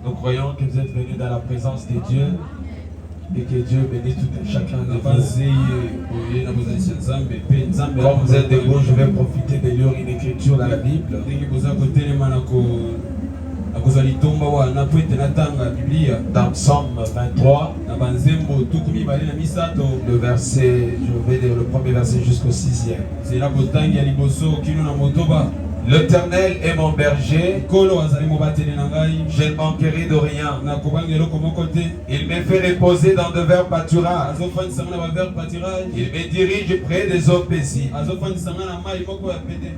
Nous croyons que vous êtes venus dans la présence de Dieu et que Dieu bénisse tout et chacun de vous. Comme vous êtes debout, je vais profiter de lire une écriture dans la Bible. Dans Psaume 23, le verset, je vais lire le premier verset jusqu'au 6e. L'Éternel est mon berger, je ne manquerai de rien. Il me fait reposer dans de verts pâturages. Il me dirige près des eaux paisibles.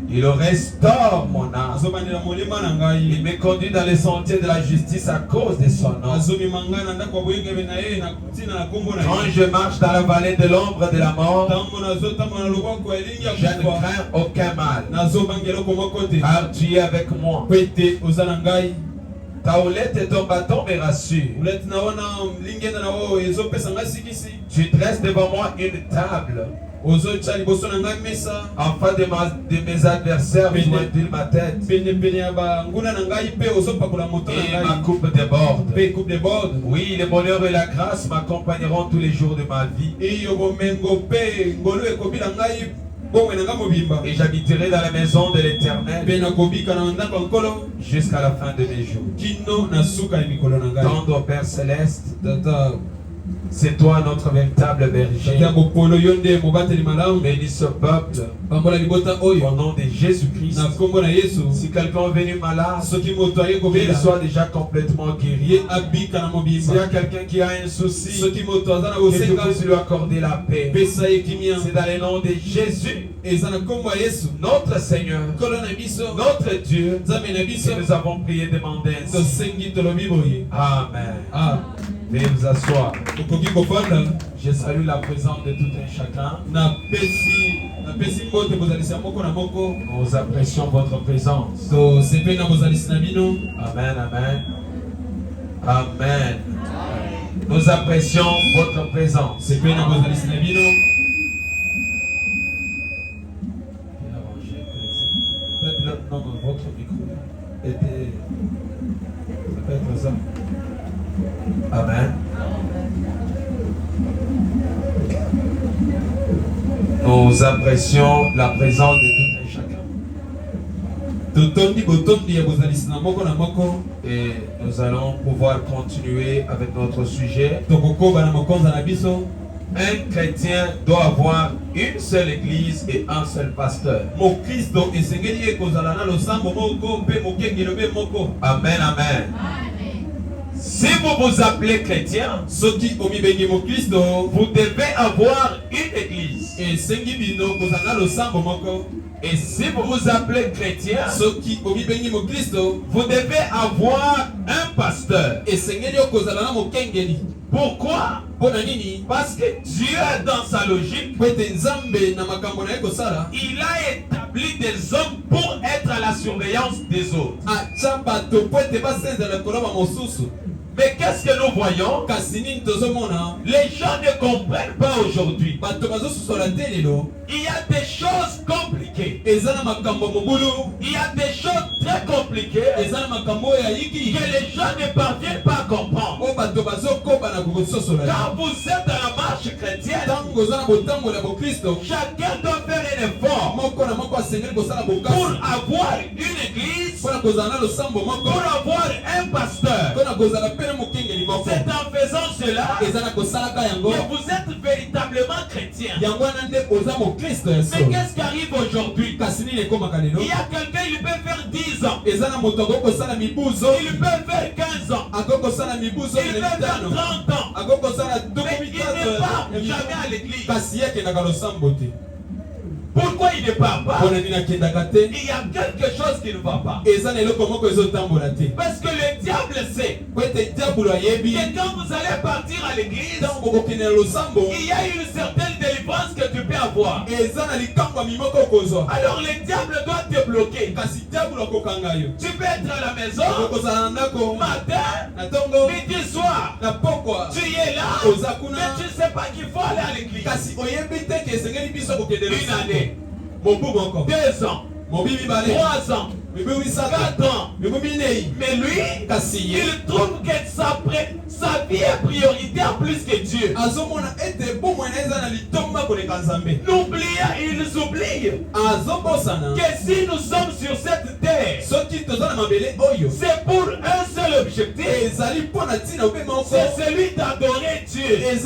Il restaure mon âme. Il me conduit dans les sentiers de la justice à cause de son nom. Quand je marche dans la vallée de l'ombre de la mort, je ne crains aucun mal. Car tu es avec moi. Ta houlette et ton bâton me rassurent. Tu dresses devant moi une table en face de mes adversaires, joint-il ma tête. Et ma coupe déborde. Oui, le bonheur et la grâce m'accompagneront tous les jours de ma vie. Et j'habiterai dans la maison de l'Éternel jusqu'à la fin de mes jours. Tendre Père Céleste, c'est toi notre véritable berger. Bénis ce peuple au nom de Jésus-Christ. Si quelqu'un est venu malade, qu'il soit déjà complètement guéri. S'il y a quelqu'un qui a un souci, que tu puisses lui accorder la paix. C'est dans le nom de Jésus, notre Seigneur, notre Dieu, que nous avons prié, demandé ainsi. Amen. Veuillez vous asseoir. Je salue la présence de tout un chacun. Nous apprécions votre présence. Amen, amen. Amen. Nous apprécions votre présence. Non, votre micro était. Ça peut être ça. Amen. Nous apprécions la présence de tout un chacun. Et nous allons pouvoir continuer avec notre sujet. Un chrétien doit avoir une seule église et un seul pasteur. Amen, amen. Si vous vous appelez chrétien, vous devez avoir une église. Et si vous vous appelez chrétien, vous devez avoir un pasteur. Pourquoi? Parce que Dieu, dans sa logique, il a établi des hommes pour être à la surveillance des autres. Mais qu'est-ce que nous voyons? Les gens ne comprennent pas aujourd'hui. Il y a des choses compliquées. Il y a des choses très compliquées que les gens ne parviennent pas à comprendre. Quand vous êtes dans la marche chrétienne, chacun doit faire un effort pour avoir une église, pour avoir un pasteur. C'est en faisant cela que vous êtes véritablement chrétien. Mais qu'est-ce qui arrive aujourd'hui? Il y a quelqu'un, il peut faire 10 ans. Il peut faire 15 ans. Il peut faire 30 ans. Mais il ne part jamais à l'église. Pourquoi il ne part pas? Il y a quelque chose qui ne va pas. Parce que le diable sait que quand vous allez partir à l'église, il y a une certaine délivrance que tu peux avoir. Alors le diable doit te bloquer. Tu peux être à la maison matin, midi, soir. Tu es là, mais tu ne sais pas qu'il faut aller à l'église. Une année, 2 ans, 3 ans, 4 ans. Mais lui, il trouve que sa vie est prioritaire plus que Dieu. Ils oublient que si nous sommes sur cette terre, c'est pour un seul objectif. C'est celui d'adorer Dieu. Si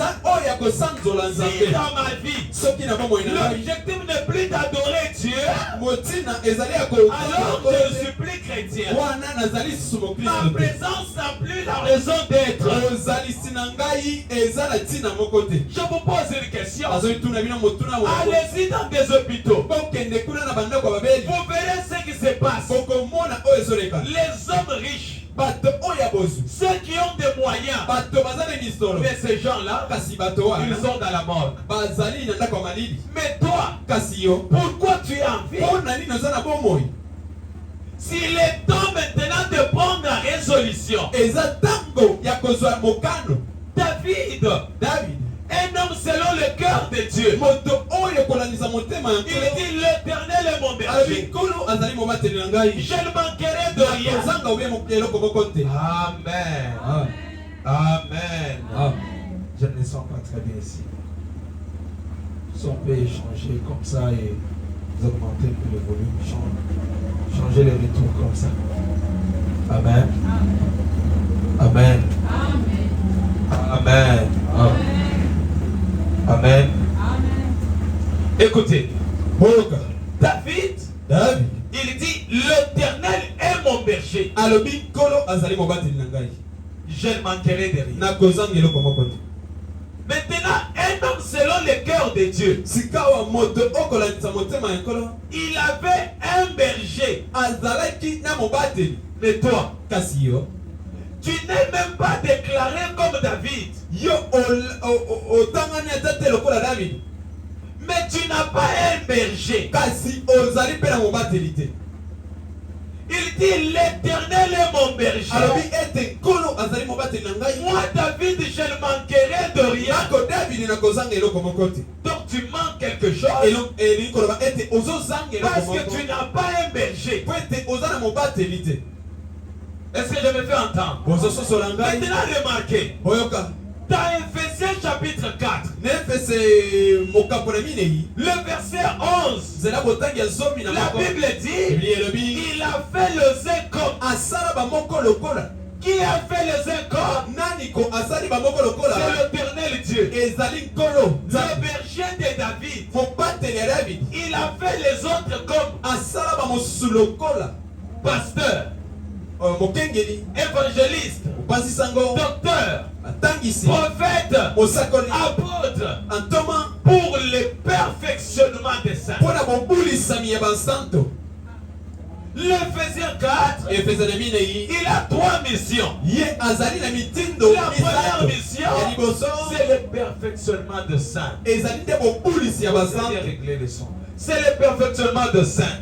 dans ma vie, l'objectif n'est plus d'adorer Dieu, alors je ne suis plus chrétien. Ma présence n'a plus la raison d'être. Je vous pose une question. Allez-y dans des hôpitaux. Vous verrez ce qui se passe. Les hommes riches, ceux qui ont des moyens, mais ces gens-là, ils sont dans la mort. Mais toi, pourquoi tu es en vie? S'il est temps maintenant de prendre la résolution, David, un homme selon le cœur de Dieu, il dit l'Éternel est mon berger, je ne manquerai de rien. Amen. Amen. Je ne me sens pas très bien ici. Si on peut échanger comme ça et augmenter un peu le volume, changer les retours comme ça. Amen. Amen. Amen. Amen. Écoutez, David, il dit l'Éternel est mon berger. Je ne manquerai de rien. Maintenant, un homme selon le cœur de Dieu, il avait un berger. Mais toi, tu n'es même pas déclaré comme David. Mais tu n'as pas un berger. Il dit l'Éternel est mon berger. Moi David, je ne manquerai de rien. Donc tu manques quelque chose parce que tu n'as pas un berger. Est-ce que je me fais entendre? Maintenant remarquez, dans Ephésiens chapitre 4, le verset 11, la Bible dit, il a fait les incoms. Qui a fait les incoms? C'est l'Éternel Dieu. Le berger de David. Il a fait les autres comme pasteur, évangéliste, docteur, prophète, apôtre, pour le perfectionnement des saints. L'Éphésiens 4, il a 3 missions. La première mission, c'est le perfectionnement des saints. C'est le perfectionnement des saints.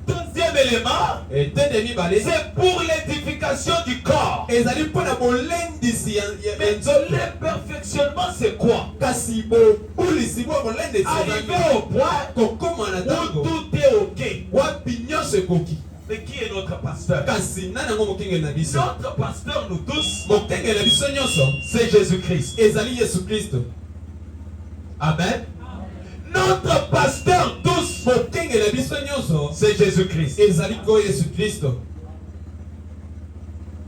Deuxième élément, c'est pour l'édification du corps. Mais le perfectionnement, c'est quoi? Arriver au point où tout est ok. Mais qui est notre pasteur? Notre pasteur, nous tous, c'est Jésus-Christ. Amen. Notre pasteur tous, c'est Jésus-Christ.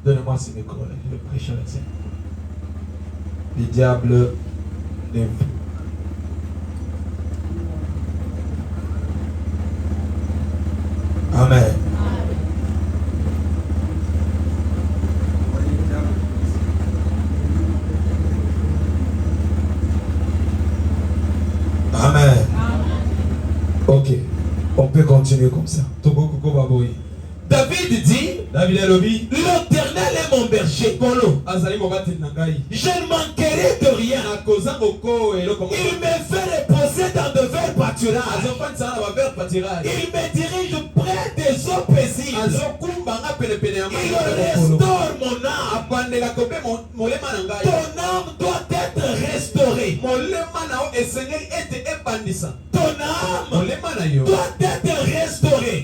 Donnez-moi ce micro, je vais prêcher avec ça. Le diable n'est vu. Amen. Amen. Ok, on peut continuer comme ça. David dit, l'Éternel est mon berger. Je ne manquerai de rien. Il me fait reposer dans de verts pâturages. Il me dirige près des eaux paisibles. Il restaure mon âme. Ton âme doit être restaurée. Ton âme doit être restaurée.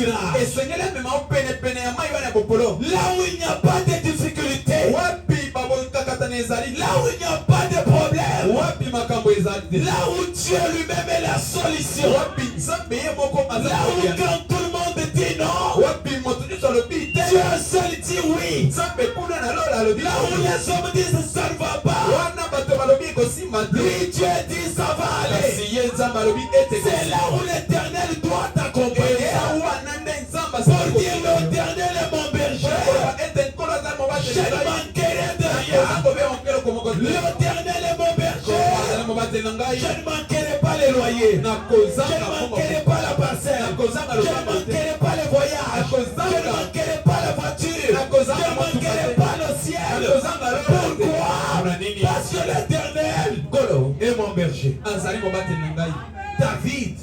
pâturage. Là où il n'y a pas de difficulté. Là où il n'y a pas de problème. Là où Dieu lui-même est la solution. Là où quand tout le monde dit non, Dieu seul dit oui. Là où les hommes disent ça ne va pas, lui Dieu dit ça va aller. C'est là où l'Éternel doit t'accompagner. Pour dire l'Éternel est mon berger, je ne manquerai de rien. L'Éternel est mon berger, je ne manquerai pas les loyers, je ne manquerai pas la parcelle, je ne manquerai pas les voyages, je ne manquerai pas la voiture, je ne manquerai pas le ciel. Pourquoi? Parce que l'Éternel est mon berger. David,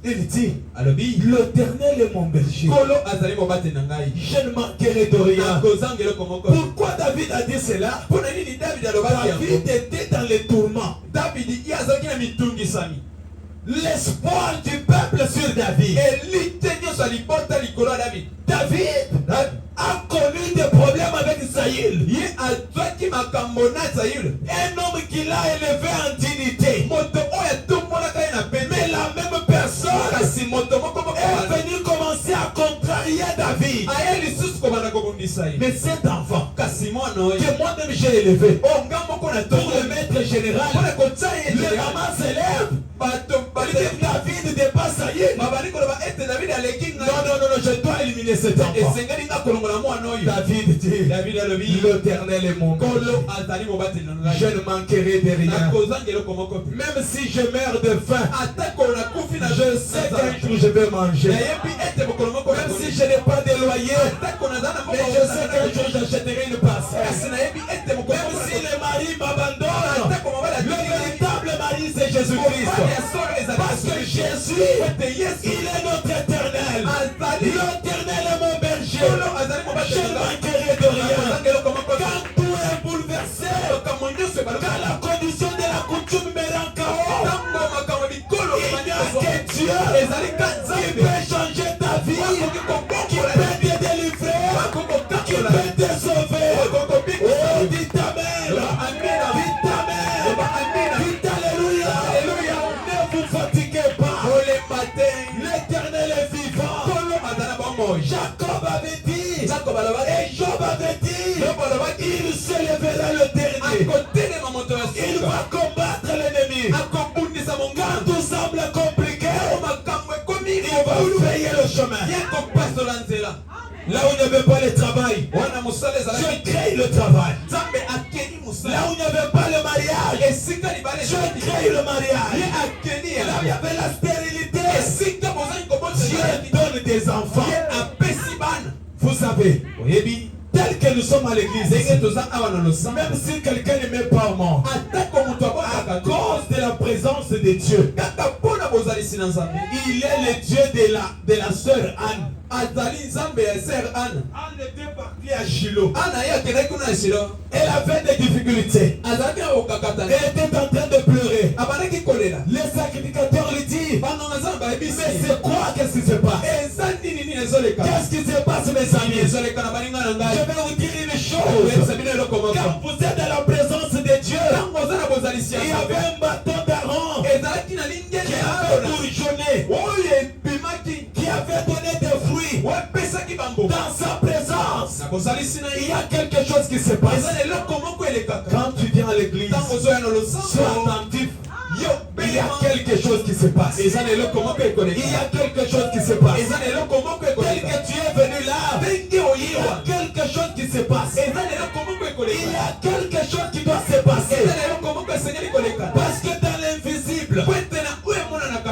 il dit, l'Éternel est mon berger, je ne manquerai de rien. Pourquoi David a dit cela? David était dans les tourments. L'espoir du peuple sur David. David a connu des problèmes avec Saül. Un homme qu'il a élevé en dignité. Mais la même personne est venue commencer à contrarier David. Mais cet enfant que moi-même j'ai élevé pour le maître général, le gamin s'élève. David dépasse Saül. Non, je dois éliminer cet enfant. David dit, l'Éternel est mon berger, je ne manquerai de rien. Même si je meurs de faim, je sais qu'un jour je vais manger. Même si je n'ai pas de loyer, mais je sais qu'un jour j'achèterai une parcelle. Même si le mari m'abandonne, le véritable mari c'est Jésus-Christ. Parce que Jésus, il est notre éternel. L'Éternel est mon berger, je ne manquerai de rien. Quand tout est bouleversé, quand la condition de la coutume me rend chaos, il n'y a que Dieu qui peut changer ta vie, qui peut te délivrer, qui peut te sauver. Oh, dites Amen, dites Amen, dites Alléluia. Ne vous fatiguez pas, l'Éternel est vivant. Jacob avait dit, et Job avait dit, il se lèvera le dernier, il va combattre l'ennemi. Quand tout semble compliqué, il va frayer le chemin. Là où il n'y avait pas le travail, Dieu crée le travail. Là où il n'y avait pas le mariage, Dieu crée le mariage. Là où il y avait la stérilité, Dieu donne des enfants. Vous savez, tel que nous sommes à l'église, même si quelqu'un ne met pas mort, à cause de la présence de Dieu, il est le Dieu de la sœur Anne. Anne était partie à Shiloh. Elle avait des difficultés. Elle était en train de pleurer. Le sacrificateur lui dit, mais c'est quoi? Qu'est-ce qui se passe? Qu'est-ce qui se passe, mes amis? Je vais vous dire une chose. Quand vous êtes dans la présence de Dieu, il y avait un bâton d'Aaron qui avait bourgeonné, qui avait donné des fruits. Dans sa présence, il y a quelque chose qui se passe. Quand tu viens à l'église, sois attentif. Il y a quelque chose qui se passe. Il y a quelque chose qui se passe. Tel que tu es venu là, il y a quelque chose qui se passe. Il y a quelque chose qui doit se passer. Parce que dans l'invisible,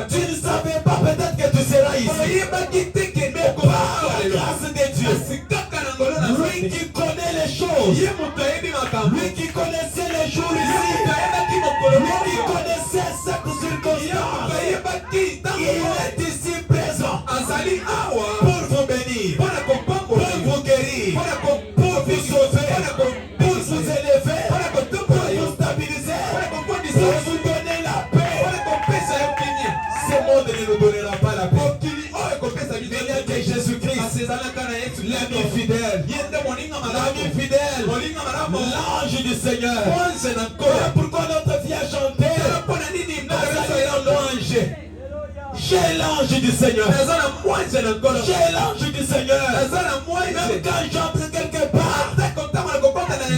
tu ne savais pas peut-être que tu seras ici. Mais par la grâce de Dieu, lui qui connaît les choses, lui qui connaissait les jours ici, lui qui connaissait cette circonstance, il est ici présent pour vous bénir, pour vous guérir, pour vous sauver, pour vous élever, pour vous stabiliser, pour vous donner la paix. Ce monde ne nous donnera pas la paix. Il y a que Jésus l'ami fidèle, l'ami fidèle, l'ange du Seigneur. Voilà pourquoi notre vie a chanté. J'ai l'ange du Seigneur. J'ai l'ange du Seigneur. Même quand j'entre quelque part,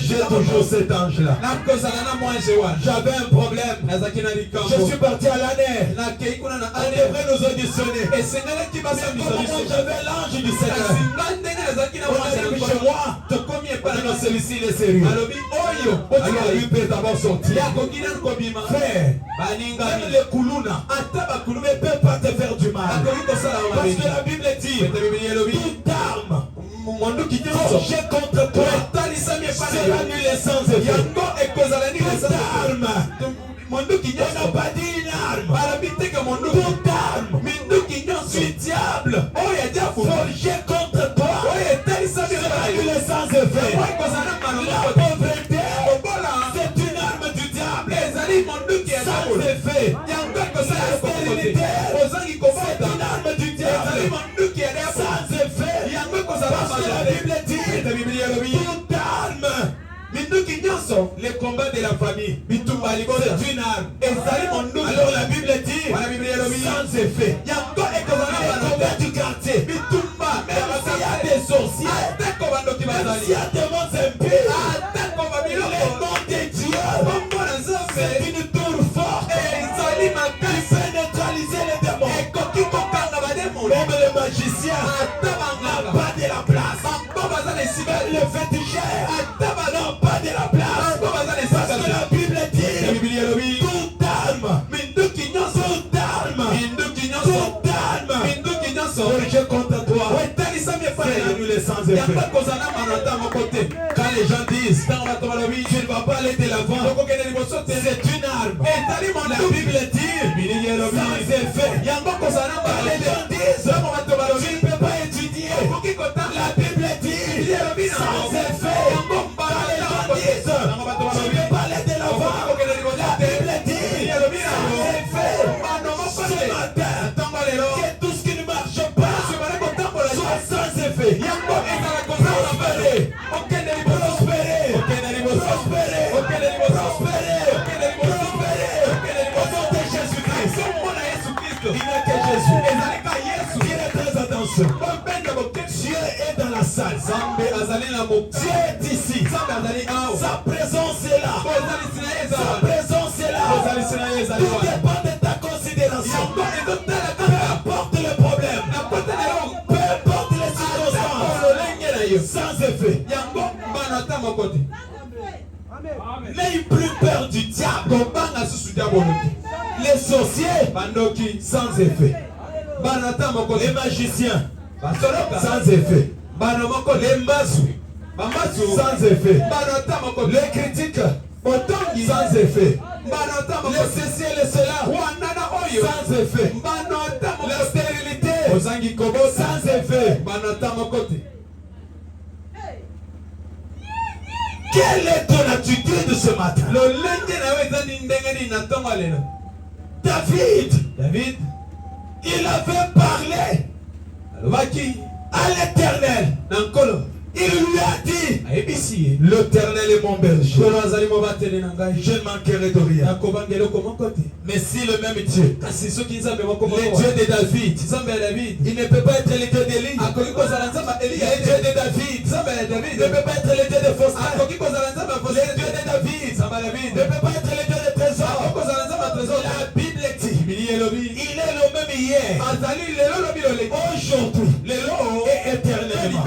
j'ai toujours cet ange-là. J'avais un problème. Je suis parti à l'année. On devrait nous auditionner. J'avais l'ange du Seigneur. On arrive chez moi. Non, celui-ci il est sérieux. Alors lui peut d'abord sortir. Frère, même les koulouna ne peuvent pas te faire du mal. Parce que la Bible dit toute arme forgée contre toi sera nulle sans effet. Toute arme. On n'a pas dit une arme. Toute arme du diable forgée contre toi sera nulle sans effet. La pauvreté, c'est une arme du diable. Sans effet. La stérilité, c'est une arme du diable. Sans effet. Parce que la Bible dit toute arme. Les combats de la famille, c'est une arme. Alors la Bible dit sans effet. Les combats du quartier, même s'il y a des sorciers, même s'il y a des monstres impies, le nom de Dieu, c'est une tour forte qui peut neutraliser les démons. Même les magiciens n'ont pas de la place. Les féticheurs n'ont pas de la place. Parce que la Bible dit toute arme, forgée contre toi, sans effet. Quand les gens disent tu ne vas pas aller de l'avant, c'est une arme. La Bible dit sans effet. Quand les gens disent tu ne peux pas étudier, la Bible dit sans effet. Quand les gens disent tu ne peux pas aller de l'avant, la Bible dit sans effet. Ce matin, que tout ce qui ne marche pas soit sans effet. Prospérer, prospérer, prospérer, prospérer. Au nom de Jésus-Christ. Il n'est que Jésus. Tirez très attention. Dieu est dans la salle. Dieu est ici. Sa présence est là. Sa présence est là. Tout dépend de ta considération. Peu importe le problème. Peu importe les circonstances. Sans effet. N'ayez plus peur du diable. Les sorciers, sans effet. Les magiciens, sans effet. Les mbazou, sans effet. Les critiques, sans effet. Les ceci et les cela, sans effet. La stérilité, sans effet. Quelle est ton attitude ce matin? David, il avait parlé à l'Éternel. Il lui a dit, l'Éternel est mon berger. Je ne manquerai de rien. Mais si le même Dieu, le Dieu de David, il ne peut pas être le Dieu d'Élie. Le Dieu de David ne peut pas être le Dieu de Faustin. Le Dieu de David ne peut pas être le Dieu de trésor. La Bible dit, il est le même hier, aujourd'hui et éternellement.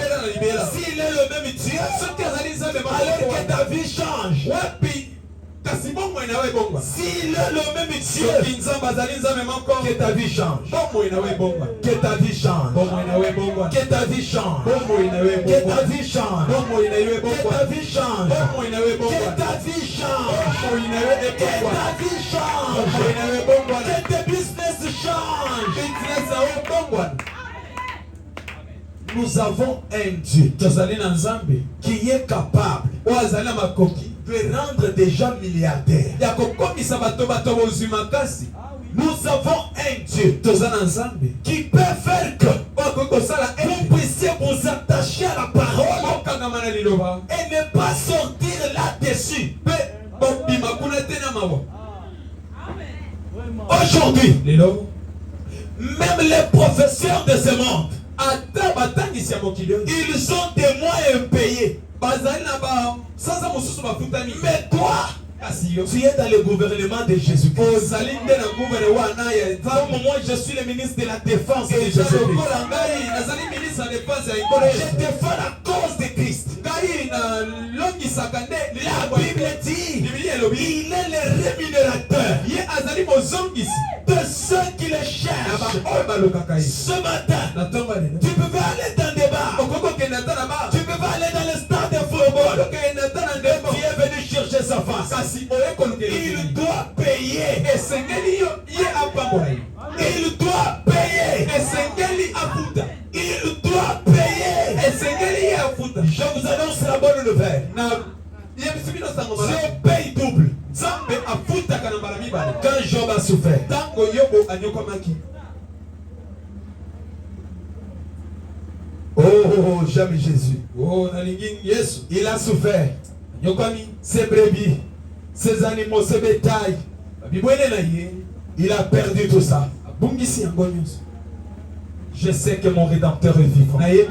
S'il est le même Dieu, alors que ta vie change. S'il est le même Dieu, que ta vie change. Que ta vie change. Que ta vie change. Que ta vie change. Que ta vie change. Que ta vie change. Que ta vie change. Que tes business changent. Nous avons un Dieu qui est capable de rendre des gens milliardaires. Nous avons un Dieu qui peut faire que vous puissiez vous et ne pas sortir là-dessus. Aujourd'hui, même les professeurs de ce monde, ils ont des moyens payés. Mais toi, tu es dans le gouvernement de Jésus-Christ. Comme moi, je suis le ministre de la défense de Jésus-Christ. Je défends la cause de Christ. La Bible dit, il est le rémunérateur de ceux qui le cherchent. Ce matin, tu peux aller dans des bars. Tu peux aller dans le stade de football. Tu es venu chercher sa face. Il doit payer. Il doit payer. Il doit payer. Je vous annonce la bonne nouvelle. Je paye double. Quand Job a souffert. Oh, jamais Jésus. Il a souffert. Ses brebis, ses animaux, ses bétails. Il a perdu tout ça. Je sais que mon Rédempteur est vivant. Tu ne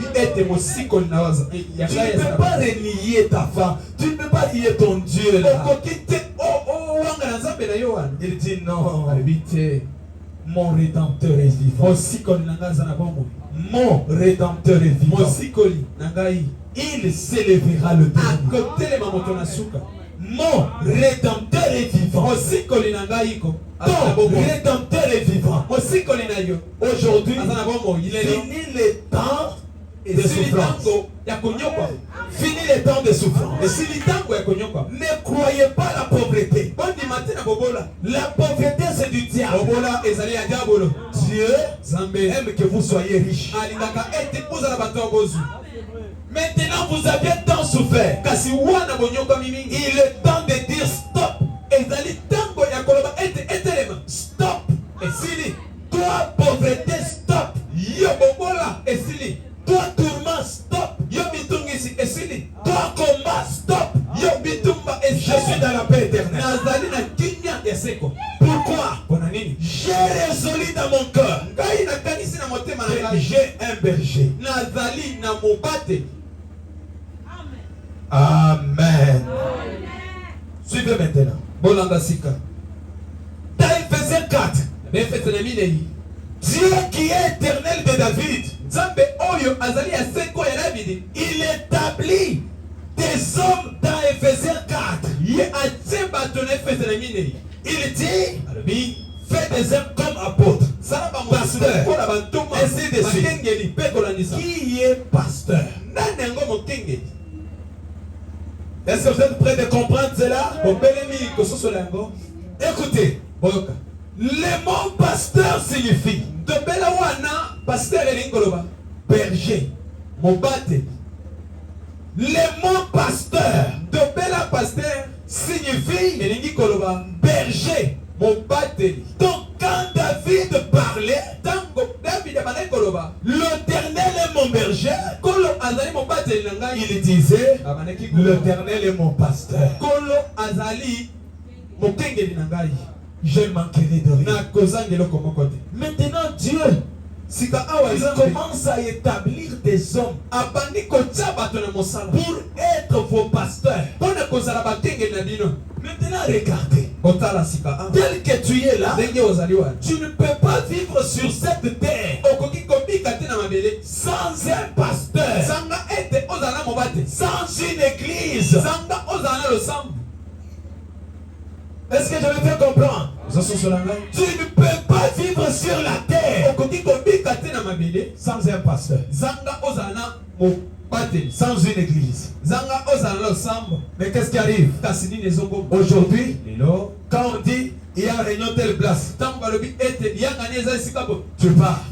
peux pas renier ta femme. Tu ne peux pas nier ton Dieu là. Il dit non. Mon Rédempteur est vivant. Mon Rédempteur est vivant. Il s'élèvera le dernier. Mon Rédempteur est vivant. Ton Rédempteur est vivant. Aujourd'hui, fini le temps de souffrance. Fini le temps de souffrance. Ne croyez pas la pauvreté. La pauvreté, c'est du diable. Dieu aime que vous soyez riches. Maintenant, vous avez tant souffert. Il est temps de dire stop. Stop. Toi, pauvreté, stop. Toi, tourment, stop. Toi, combat, stop. Je suis dans la paix éternelle. Pourquoi? J'ai résolu dans mon cœur. J'ai un berger. Amen. Suivez maintenant. Dans Ephésiens 4, Dieu qui est éternel de David, il établit des hommes dans Ephésiens 4. Il dit, fait des hommes comme apôtres, pasteurs, ainsi de suite. Qui est pasteur? Est-ce que vous êtes prêts de comprendre cela? Écoutez, le mot pasteur signifie berger. Le mot pasteur signifie berger. Donc quand David parlait, l'Éternel est mon berger, il disait, l'Éternel est mon pasteur. Je manquerai de rien. Maintenant Dieu, il commence à établir des hommes pour être vos pasteurs. Maintenant regardez, tel que tu es là, tu ne peux pas vivre sur cette terre sans un pasteur, sans une église. Est-ce que je me fais comprendre? Tu ne peux pas vivre sur la terre sans un pasteur, sans une église. Mais qu'est-ce qui arrive? Aujourd'hui, quand on dit il y a réunion telle place, tu pars.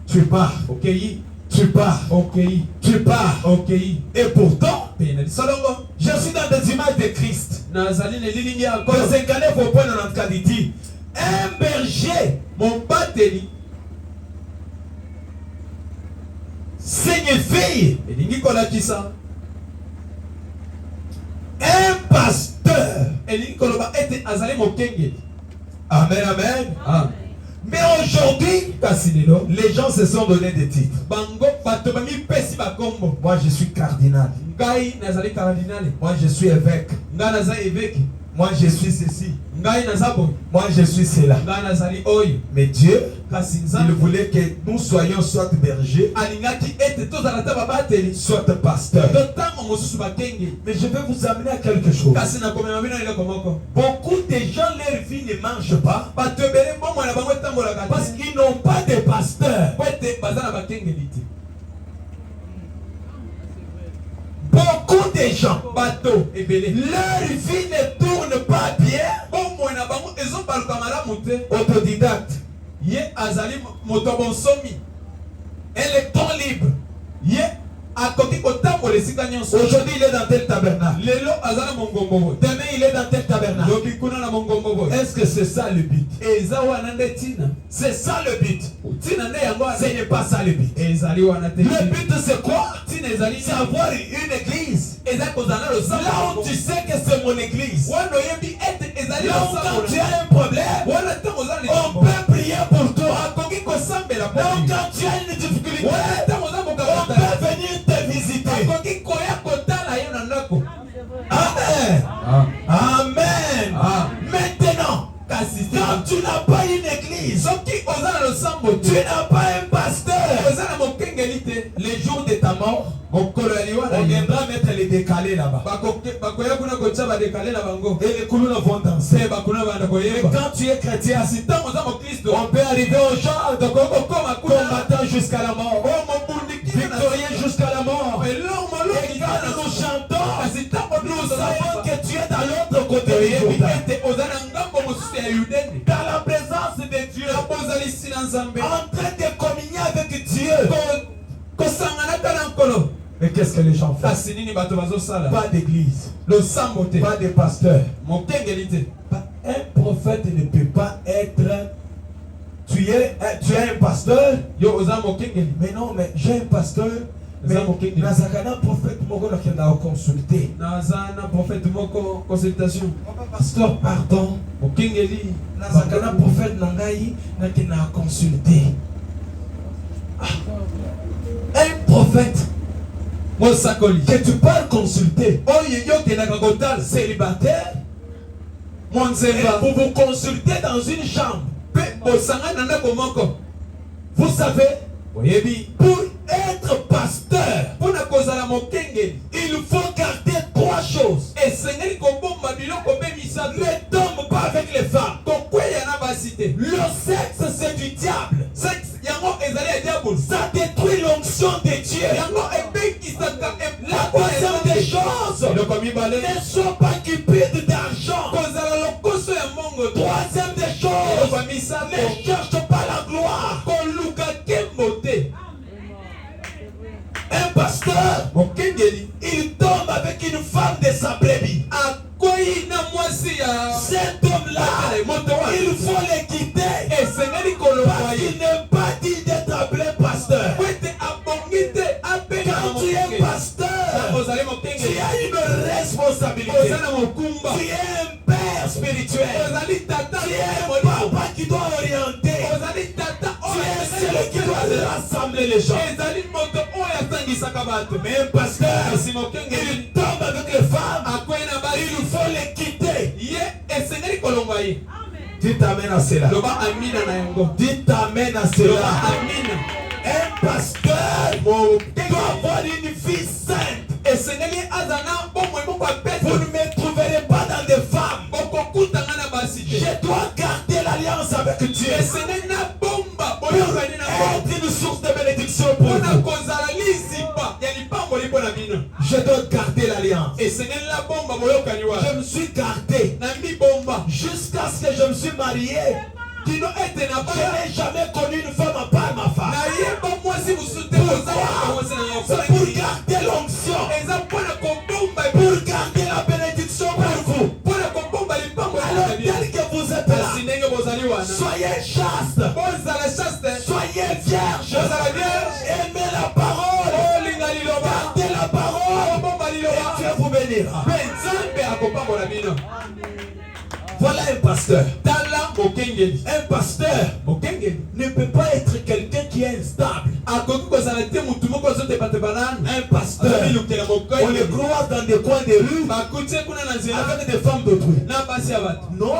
Tu pars. Tu pars. Tu pars. Et pourtant, je suis dans des images de Christ. Un berger, signifie Amen, amen. Ah. Mais aujourd'hui, les gens se sont donné des titres. Moi, je suis cardinal. Moi, je suis évêque. Moi, je suis ceci. Moi, je suis cela. Mais Dieu, il voulait que nous soyons soit bergers, soit pasteurs. Mais je vais vous amener à quelque chose. Beaucoup de gens, leur vie ne marche pas parce qu'ils n'ont pas de pasteur. Beaucoup de gens, leur vie ne tourne pas bien. Autodidacte. Électron libre. Aujourd'hui il est dans tel tabernacle. Demain il est dans tel tabernacle. Est-ce que c'est ça le but? C'est ça le but. Ce n'est pas ça le but. Le but c'est quoi? C'est avoir une église. Là où tu sais que c'est mon église. Là où quand tu as un problème, on peut prier pour toi. Là où quand tu as une difficulté, on peut venir te visiter. Amen. Amen. Maintenant, quand tu n'as pas une église, tu n'as pas un pasteur, les jours de ta mort, on viendra mettre les décalés là-bas. Et les coulons vont danser. Et quand tu es chrétien, on peut arriver au genre de combattant jusqu'à la mort, victorieux jusqu'à la mort. Et quand nous chantons, nous savons que tu es dans l'autre côté du Jourdain. Dans la présence de Dieu, en train de communier avec Dieu. Mais qu'est-ce que les gens font? Pas d'église, pas de pasteur. Un prophète ne peut pas être. Tu es un pasteur. Mais non, mais j'ai un pasteur. Mais Nazakana prophète moko n'a consulté. Nazana prophète moko consultation. Pasteur pardon. Nazakana prophète nangai n'a consulté. Un prophète que tu parles consulter. Célibataire. Pour vous consulter dans une chambre. Vous savez, pour être pasteur, il faut garder trois choses. Ne tombe pas avec les femmes. Le sexe, c'est du diable. Ça détruit l'onction de Dieu. La deuxième des choses, ne sois pas cupide d'argent. Troisième des choses, ne cherche pas la gloire. Un pasteur, il tombe avec une femme de sa brebis. Cet homme-là, il faut le quitter. Parce qu'il n'est pas dit d'être appelé pasteur. Quand tu es pasteur, tu as une responsabilité. Tu es un père spirituel. Tu es un papa qui doit orienter. Tu es celui qui doit rassembler les gens. Mais un pasteur, il tombe avec les femmes, il faut les quitter. Dites amen à cela. Dites amen à cela. Un pasteur doit avoir une vie sainte. Vous ne me trouverez pas dans des femmes. Je dois garder l'alliance avec Dieu. Pour être une source de bénédiction pour vous. Je dois garder l'alliance. Je me suis gardé jusqu'à ce que je me suis marié. Je n'ai jamais connu une femme à part ma femme. C'est pour garder l'onction. Pour garder la bénédiction pour vous. Alors tel que vous êtes là, soyez chaste, soyez vierge, aimez la parole, gardez la parole, et Dieu vous bénira. Voilà un pasteur. Un pasteur ne peut pas être quelqu'un qui est instable. Un pasteur, on le croise dans des coins de rue avec des femmes d'autrui. Non,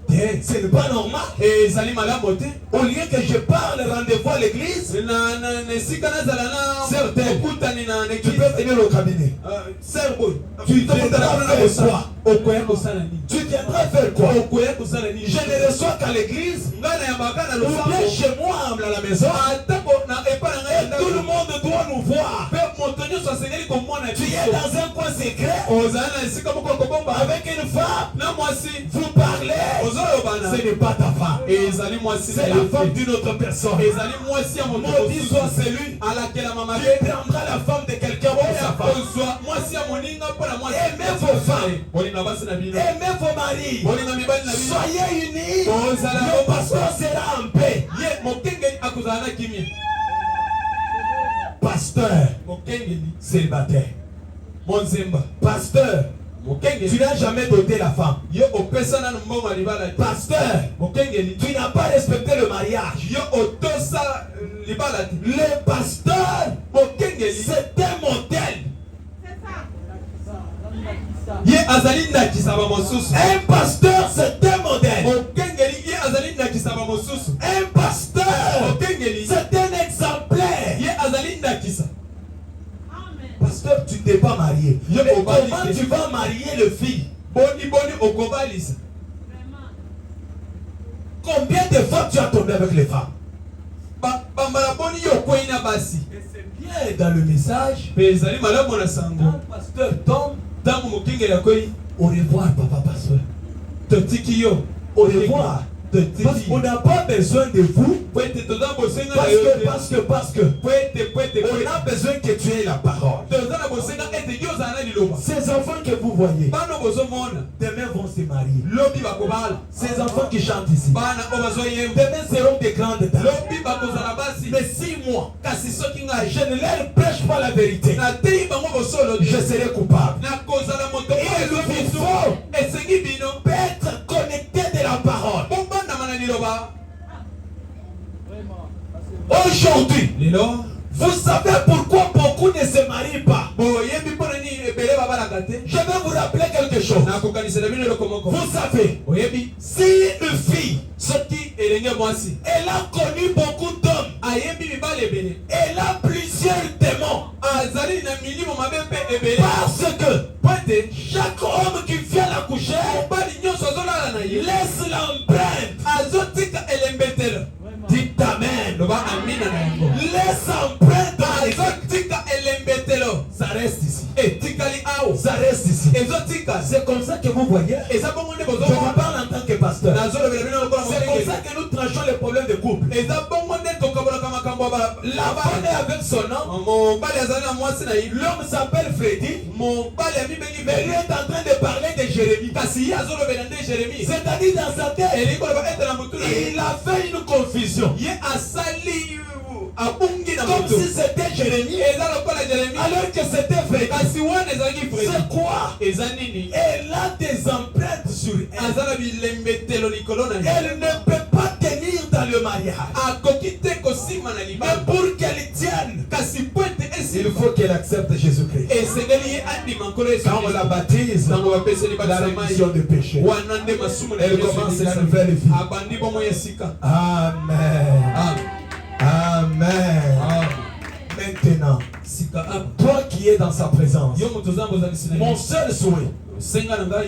ce n'est pas normal. Au lieu que je parle rendez-vous à l'église, certains, tu peux venir au cabinet. Tu viendras faire quoi? Tu viendras faire quoi? Je ne reçois qu'à l'église ou bien chez moi à la maison. Et tout le monde doit nous voir. Tu es dans un coin secret avec une femme. Vous parlez. Ce n'est pas ta femme. C'est la femme d'une autre personne. Maudit soit celui qui prendra la femme de quelqu'un pour sa femme. Aimez vos femmes. Aimez vos maris. Soyez unis. Le pasteur sera en paix. Pasteur célibataire. Pasteur, tu n'as jamais doté la femme. Pasteur, tu n'as pas respecté le mariage. Le pasteur, c'est un modèle. Un pasteur, c'est un modèle. Un pasteur, c'est un exemplaire. Pasteur, tu ne t'es pas marié. Mais comment tu vas marier le fils? Combien de fois tu as tombé avec les femmes? Et c'est bien dans le message. Quand le pasteur tombe, au revoir, papa pasteur. Au revoir. Parce qu'on n'a pas besoin de vous. Parce que on a besoin que tu aies la parole. Ces enfants que vous voyez, demain vont se marier. Ces enfants qui chantent ici, demain seront des grandes dames. Mais 6 mois, je ne leur prêche pas la vérité, je serai coupable. Et il vous faut être connecté de la parole. Aujourd'hui, vous savez pourquoi beaucoup ne se marient pas. Je vais vous rappeler quelque chose. Vous savez, si une fille, elle a connu beaucoup d'hommes, elle a plusieurs démons, parce que chaque homme qui vient la coucher laisse l'empreinte. Dites amen. Laisse empreinte. Ça reste ici. Ça reste ici. C'est comme ça que vous voyez. Je vous parle en tant que pasteur. C'est comme ça que nous tranchons les problèmes de couple. La femme est avec son homme. L'homme s'appelle Freddy. Mais lui est en train de parler de Jérémie. C'est-à-dire dans sa tête, il a fait une confusion. Comme si c'était Jérémie alors que c'était Freddy. C'est quoi? Elle a des empreintes sur elle. Elle ne peut pas tenir dans le mariage. Mais pour qu'elle tienne, il faut qu'elle accepte Jésus-Christ. Quand on la baptise, la rémission de péché, elle commence la nouvelle vie. Amen. Amen. Maintenant, toi qui es dans sa présence, mon seul souhait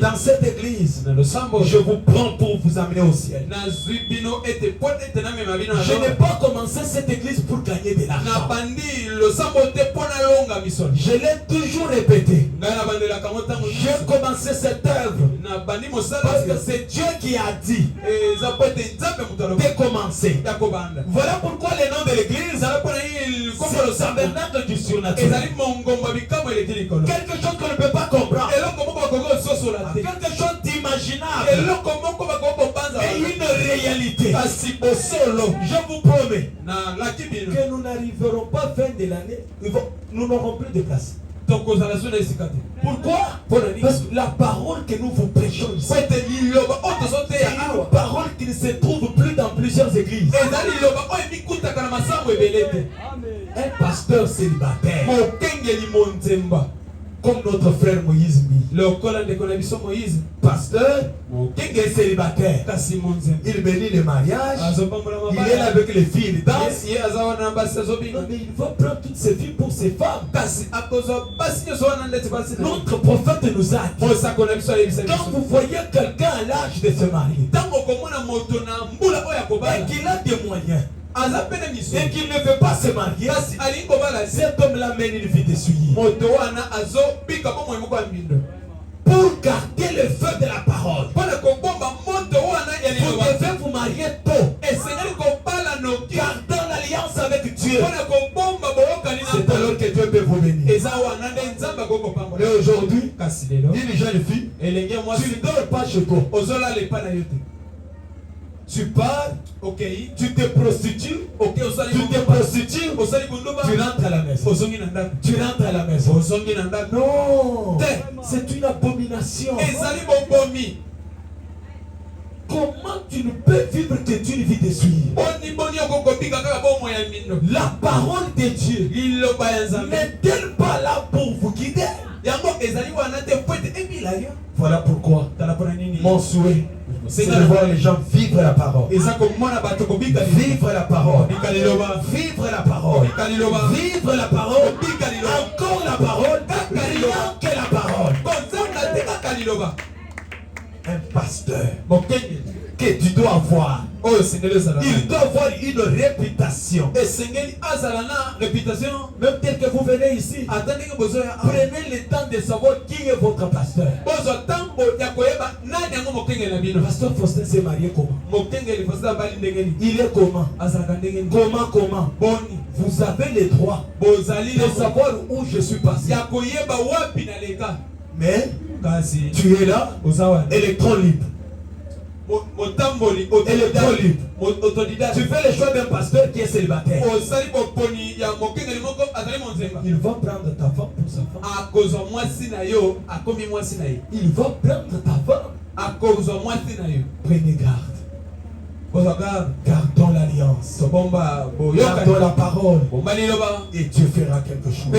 dans cette église, je vous prends pour vous amener au ciel. Je n'ai pas commencé cette église pour gagner de l'argent. Je l'ai toujours répété. J'ai commencé cette œuvre parce que c'est Dieu qui a dit de commencer. Voilà pourquoi le nom de l'église, c'est le tabernacle du surnaturel. Quelque chose qu'on ne peut pas comprendre. Quelque chose d'imaginable et une réalité. Je vous promets que nous n'arriverons pas fin de l'année, nous n'aurons plus de place. Pourquoi? Parce que la parole que nous vous prêchons ici, ne se trouve plus dans plusieurs églises. Un pasteur célibataire, comme notre frère Moïse Moïse, pasteur, qui est célibataire, il bénit le mariage, il est là avec les filles, il danse. Non, mais il va prendre toutes ses filles pour ses femmes. Notre prophète nous a dit, quand vous voyez quelqu'un à l'âge de se marier, et qu'il a des moyens, et qu'il ne veut pas se marier, cet homme-là mène une vie de souillure. Pour garder le feu de la parole, vous devez vous marier tôt, gardant l'alliance avec Dieu. C'est alors que Dieu peut vous bénir. Mais aujourd'hui, une jeune fille, tu ne dors pas chez toi. Tu pars, okay. Tu te prostitues, okay. Tu rentres à la maison. Tu rentres à la maison. Non, c'est une abomination. Comment tu ne peux vivre que une vie de souillure? La parole de Dieu n'est-elle pas là pour vous guider? Voilà pourquoi mon souhait, c'est de voir les gens vivre la parole. Vivre la parole. Vivre la parole. Vivre la parole. Encore la parole. Rien que la parole. Un pasteur que tu dois avoir, il doit avoir une réputation. Même tel que vous venez ici, prenez le temps de savoir qui est votre pasteur. Pasteur Faustin s'est marié comment? Il est comment? Comment? Vous avez le droit de savoir où je suis passé. Mais tu es là, électron libre. Électron libre. Tu fais le choix d'un pasteur qui est célibataire. Il va prendre ta femme pour sa femme. Il va prendre ta femme. Prenez garde. Gardons l'alliance. Gardons la parole. Et Dieu fera quelque chose.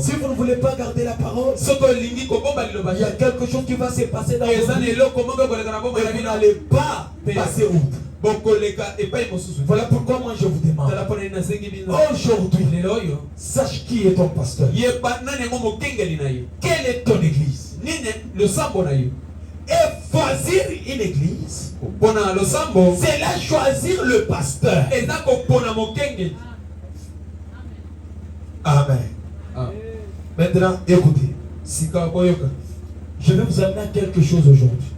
Si vous ne voulez pas garder la parole, il y a quelque chose qui va se passer dans votre vie. Et vous n'allez pas passer outre. Voilà pourquoi moi je vous demande. Aujourd'hui, sache qui est ton pasteur. Quelle est ton église? Et choisir une église, c'est là choisir le pasteur. Amen. Maintenant, écoutez. Je vais vous amener à quelque chose aujourd'hui.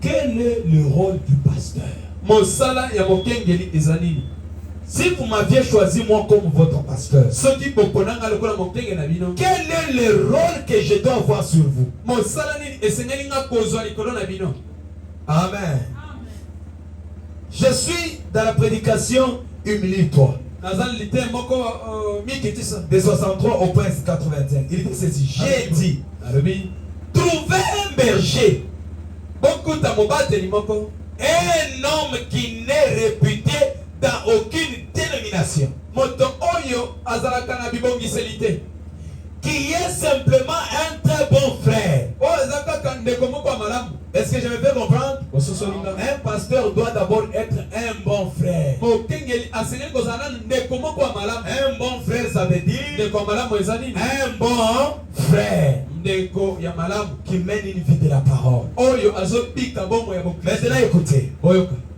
Quel est le rôle du pasteur? Si vous m'aviez choisi moi comme votre pasteur, quel est le rôle que je dois avoir sur vous? Amen. Je suis dans la prédication humilie-toi. De 63 au point 85. Il dit ceci. J'ai dit, trouvez un berger, un homme qui n'est réputé dans aucune dénomination, qui est simplement un très bon frère. Est-ce que je me fais comprendre? Un pasteur doit d'abord être un bon frère. Un bon frère, ça veut dire un bon frère qui mène une vie de la parole. Maintenant écoutez,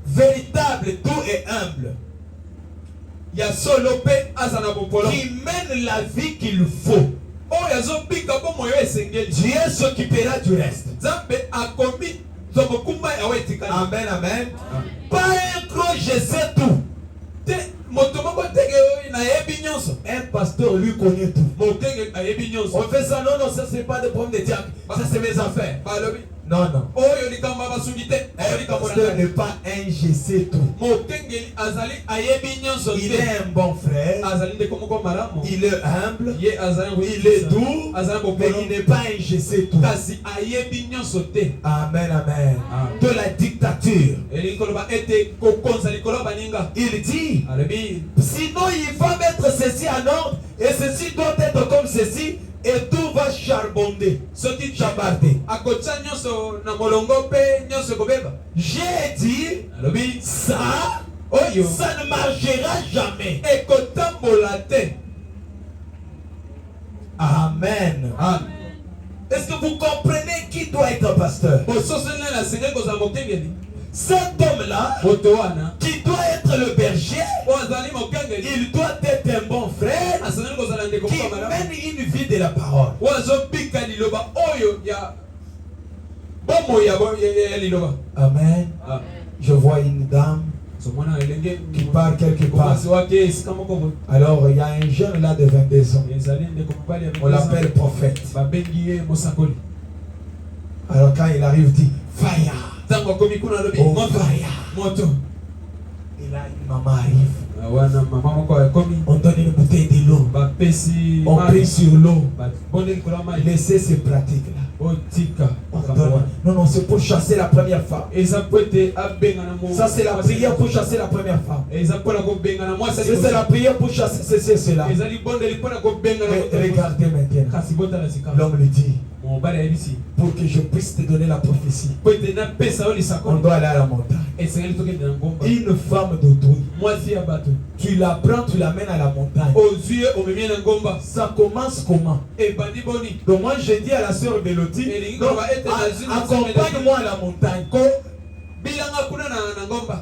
véritable, doux et humble, qui mène la vie qu'il faut, Dieu s'occupera du reste. Amen, amen. Pas un gros je sais tout. Un pasteur lui connaît tout. On fait ça, non, ça c'est pas de problème de diable. Ça c'est mes affaires. Non. Un pasteur n'est pas un je sais tout. Il est un bon frère. Il est humble. Il est doux. Mais il n'est pas un je sais tout. Amen, amen. De la dictature. Il dit, sinon il va mettre ceci en ordre et ceci doit être comme ceci et tout va charbonner. J'ai dit, ça ne marchera jamais. Amen. Est-ce que vous comprenez qui doit être pasteur? Cet homme-là, qui doit être le berger, il doit être un bon frère qui mène une vie de la parole. Amen. Je vois une dame qui part quelque part. Alors il y a un jeune là de 22 ans. On l'appelle prophète. Alors quand il arrive, il dit fire. Oh, fire. Et là une maman arrive. On donne une bouteille de l'eau. On prie sur l'eau. Laissez ces pratiques là. Non, c'est pour chasser la première femme. Ça c'est la prière pour chasser la première femme. C'est la prière pour chasser ceci et cela. Regardez maintenant. L'homme lui dit, pour que je puisse te donner la prophétie, on doit aller à la montagne. Une femme d'autrui, tu la prends, tu l'amènes à la montagne. Ça commence comment? Donc moi je dis à la sœur Béloti, accompagne-moi à la montagne.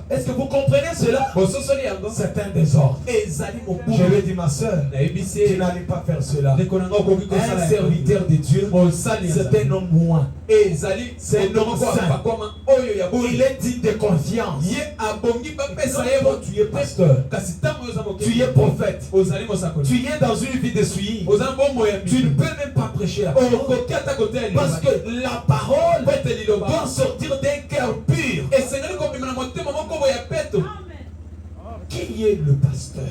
Est-ce que vous comprenez cela? C'est un désordre. Je lui ai dit, ma soeur, tu n'allais pas faire cela. Un serviteur de Dieu, c'est un homme moins. C'est un homme saint. Il est digne de confiance. Tu es pasteur. Tu es prophète. Tu es dans une vie de suivi. Tu ne peux même pas prêcher la parole. Parce que la parole doit sortir d'un cœur pur. Qui est le pasteur?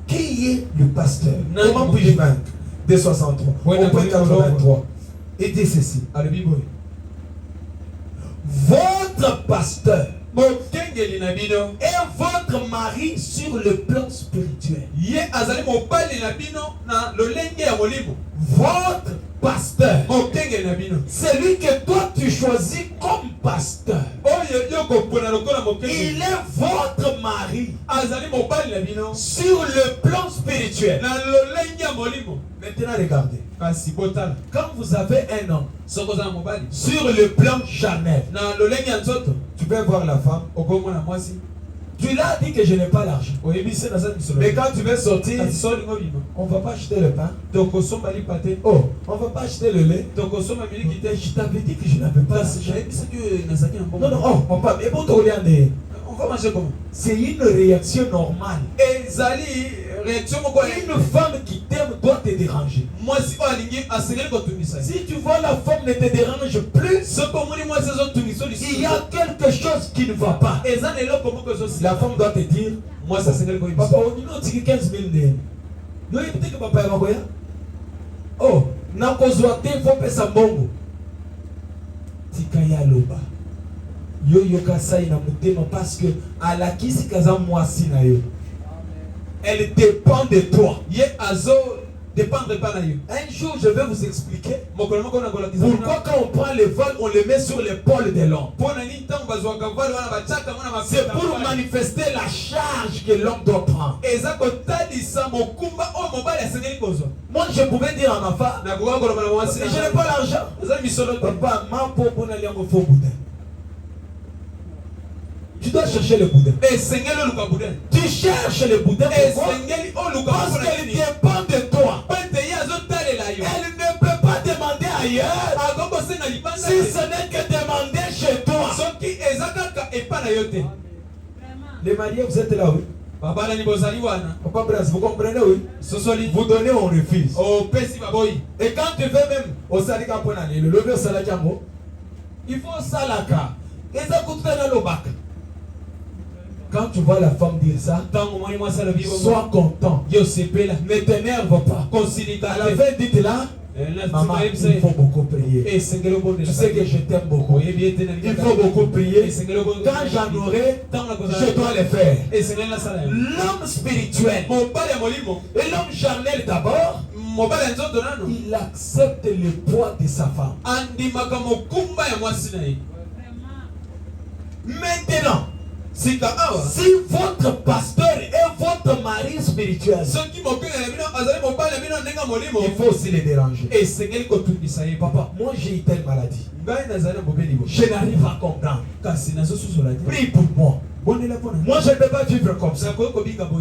Qui est le pasteur? Comment puis-je vaincre? 263. Au point 83. Et dit ceci. Votre pasteur est votre mari sur le plan spirituel. Votre pasteur, c'est lui que toi tu choisis comme pasteur. Il est votre mari sur le plan spirituel. Maintenant regardez. Quand vous avez un homme sur le plan charnel, tu peux voir la femme. Tu l'as dit que je n'ai pas l'argent. Mais quand tu veux sortir, on ne va pas acheter le pain. Oh, on ne va pas acheter le lait. Je t'avais dit que je n'avais pas l'argent. Non, oh, on parle. Mais bon, on va manger comment? C'est une réaction normale. Une femme qui t'aime doit te déranger. Si tu vois la femme ne te dérange plus, il y a quelque chose qui ne va pas. La femme doit te dire, papa, on dit 15 000 oh, nakozwate faut pesa mbongo. Tikaya loba. Yo yoka sai na mutema parce que alakisi kaza mwasi na yo. Elle dépend de toi. Un jour, je vais vous expliquer pourquoi quand on prend le vol, on le met sur l'épaule de l'homme. C'est pour manifester la charge que l'homme doit prendre. Moi, je pouvais dire à ma femme, je n'ai pas l'argent. Papa, ma pauvre n'a rien au faux boudin. Tu dois chercher le boudin. Tu cherches le boudin. Parce qu'elle dépend de toi. Elle ne peut pas demander ailleurs. Si ce n'est que demander chez toi. Les mariés, vous êtes là, oui. Papa Bras, vous comprenez, oui. Vous donnez, on refuse. Et quand tu veux même au salika pour le lever au salaka, il faut salaka. Et ça coûte dans le bac. Quand tu vois la femme dire ça, sois content. Ne t'énerve pas. À la fin, dites-là, maman, il faut beaucoup prier. Tu sais que je t'aime beaucoup. Il faut beaucoup prier. Quand j'en aurai, je dois le faire. L'homme spirituel et l'homme charnel d'abord, il accepte le poids de sa femme. Maintenant, si votre pasteur est votre mari spirituel, il faut aussi les déranger. Papa, moi j'ai une telle maladie. Je n'arrive à comprendre. Prie pour moi. Moi je ne peux pas vivre comme ça.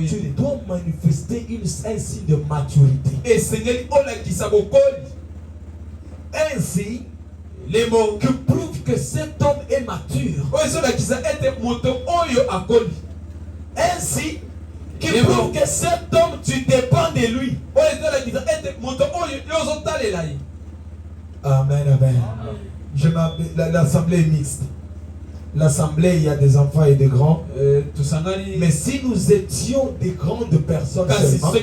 Tu dois manifester un signe de maturité. Ainsi, les mots qui prouvent que cet homme est mature. Ainsi, qui prouve que cet homme, tu dépends de lui. Amen, amen. L'assemblée est mixte. L'assemblée, il y a des enfants et des grands. Mais si nous étions des grandes personnes seulement,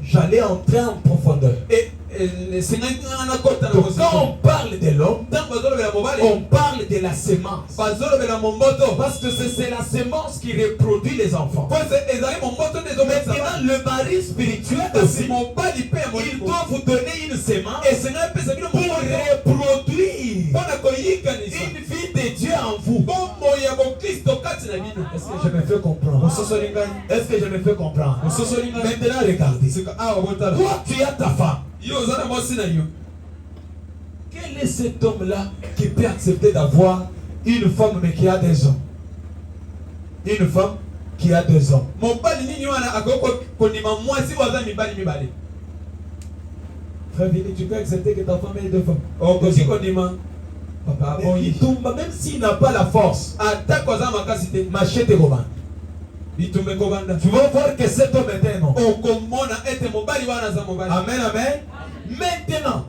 j'allais entrer en profondeur. Donc, quand on parle de l'homme, on parle de la semence. Parce que c'est la semence qui reproduit les enfants. Maintenant, le mari spirituel aussi, il doit vous donner une semence pour reproduire une vie de Dieu en vous. Est-ce que je me fais comprendre? Est-ce que je me fais comprendre? Maintenant, regardez. Toi, tu as ta femme. Quel est cet homme-là qui peut accepter d'avoir une femme mais qui a des hommes? Une femme qui a deux hommes. Frère Vini, tu peux accepter que ta femme ait deux femmes? Papa, même s'il n'a pas la force, machette Roman. Tu vas voir que cet homme est un homme. Amen, amen. Maintenant,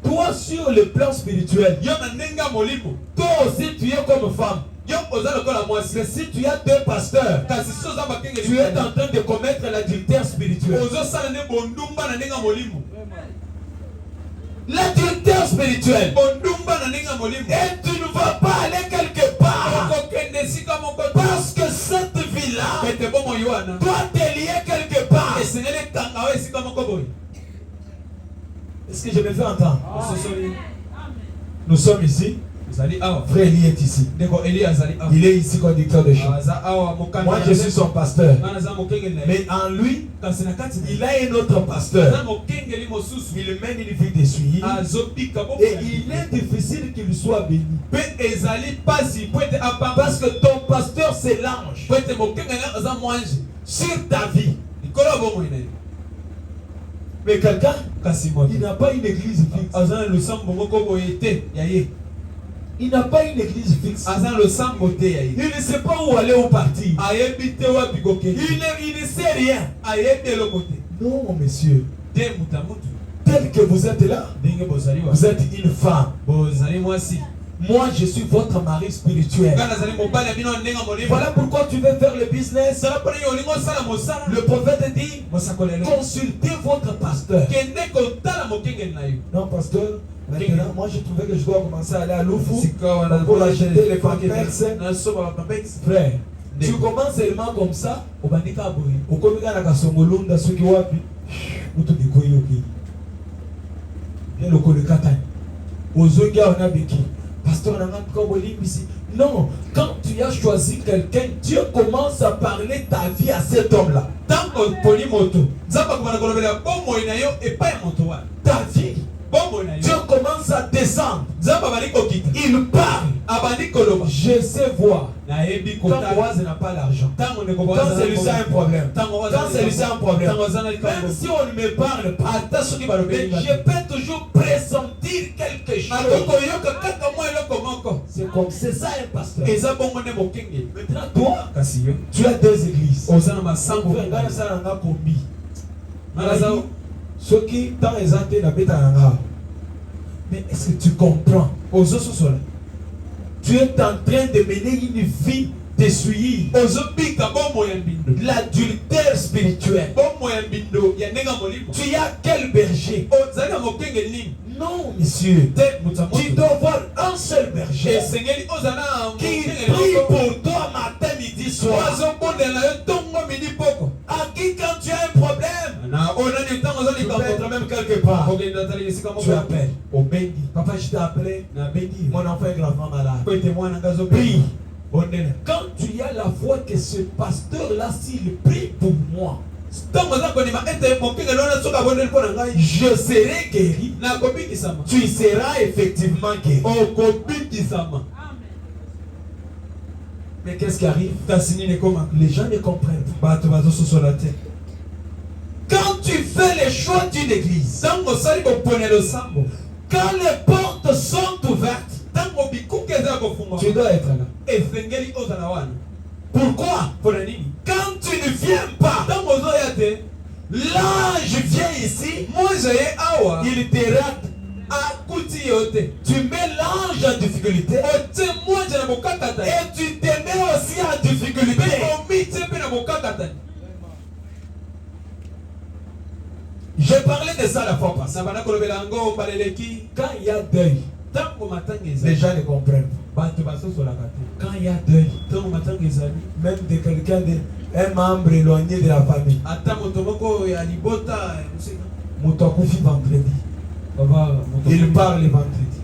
toi sur le plan spirituel, toi aussi tu es comme femme. Mais si tu as deux pasteurs, tu es en train de commettre l'adultère spirituel. L'adultère spirituel. Et tu ne vas pas aller quelque part. Parce que cette vie-là doit te lier quelque part. Est-ce que je me fais entendre? Nous sommes ici. Frère Eli est ici. Il est ici conducteur de chant. Moi je suis son pasteur. Mais en lui, il a un autre pasteur. Il mène une vie de suivi. Et il est difficile qu'il soit béni. Parce que ton pasteur c'est l'ange sur ta vie. Mais quelqu'un, il n'a pas une église fixe. Il n'a pas une église fixe. Il ne sait pas où aller ou partir. Il ne sait rien. Non, monsieur. Tel que vous êtes là, vous êtes une femme. Moi, je suis votre mari spirituel. Voilà pourquoi tu veux faire le business. Le prophète dit, consultez votre pasteur. Non, pasteur. Maintenant, moi je trouvais que je dois commencer à aller à Loufou pour acheter les pampers. Frère, tu commences seulement comme ça. Non, quand tu as choisi quelqu'un, Dieu commence à parler ta vie à cet homme-là. Ta vie. Dieu commence à descendre. Il parle. Je sais voir. Quand Boaz n'a pas l'argent, quand celui-ci a un problème, même si on ne me parle pas, je peux toujours pressentir quelque chose. C'est ça un pasteur. Maintenant toi, tu as deux églises. Ceux qui t'ont exempté n'habitent à Nanga. Mais est-ce que tu comprends? Tu es en train de mener une vie d'essuyer l'adultère spirituel. Tu as quel berger? Non, monsieur. Tu dois avoir un seul berger qui prie pour toi matin, midi, soir. À qui, quand tu as un problème, tu peux même quelque part, tu appelles. Au Bendy. Papa, je t'ai appelé. Mon enfant est gravement malade. Prie. Quand tu as la foi que ce pasteur-là, s'il prie pour moi, je serai guéri. Tu seras effectivement guéri. Mais qu'est-ce qui arrive? Les gens ne comprennent pas. Quand tu fais le choix d'une église, quand les portes sont ouvertes, tu dois être là. Pourquoi? Quand tu ne viens pas, l'ange vient ici, il te rate. Tu mets l'ange en difficulté et tu te mets aussi en difficulté. J'ai parlé de ça la fois passée. Quand il y a deuil, les gens ne comprennent pas. Quand il y a deuil, même de quelqu'un, un membre éloigné de la famille, Moutakufi vendredi, il parle le vendredi,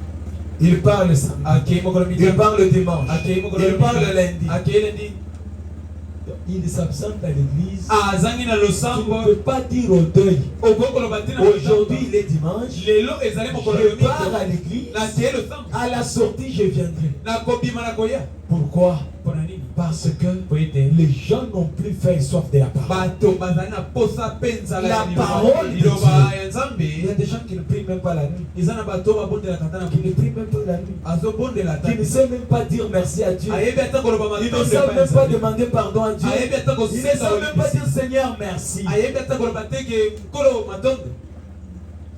il parle le samedi, il parle le dimanche, il parle le lundi. Il s'absente à l'église. Tu ne peux pas dire au deuil. Aujourd'hui il est dimanche. Je pars à l'église. À la sortie je viendrai. Pourquoi? Parce que les gens n'ont plus faim et soif de la parole. La parole de Dieu. Il y a des gens qui ne prient même pas la nuit. Qui ne prient même pas la nuit. Qui ne savent même pas dire merci à Dieu. Ils ne savent même pas demander pardon à Dieu. Ils ne savent même pas dire Seigneur merci.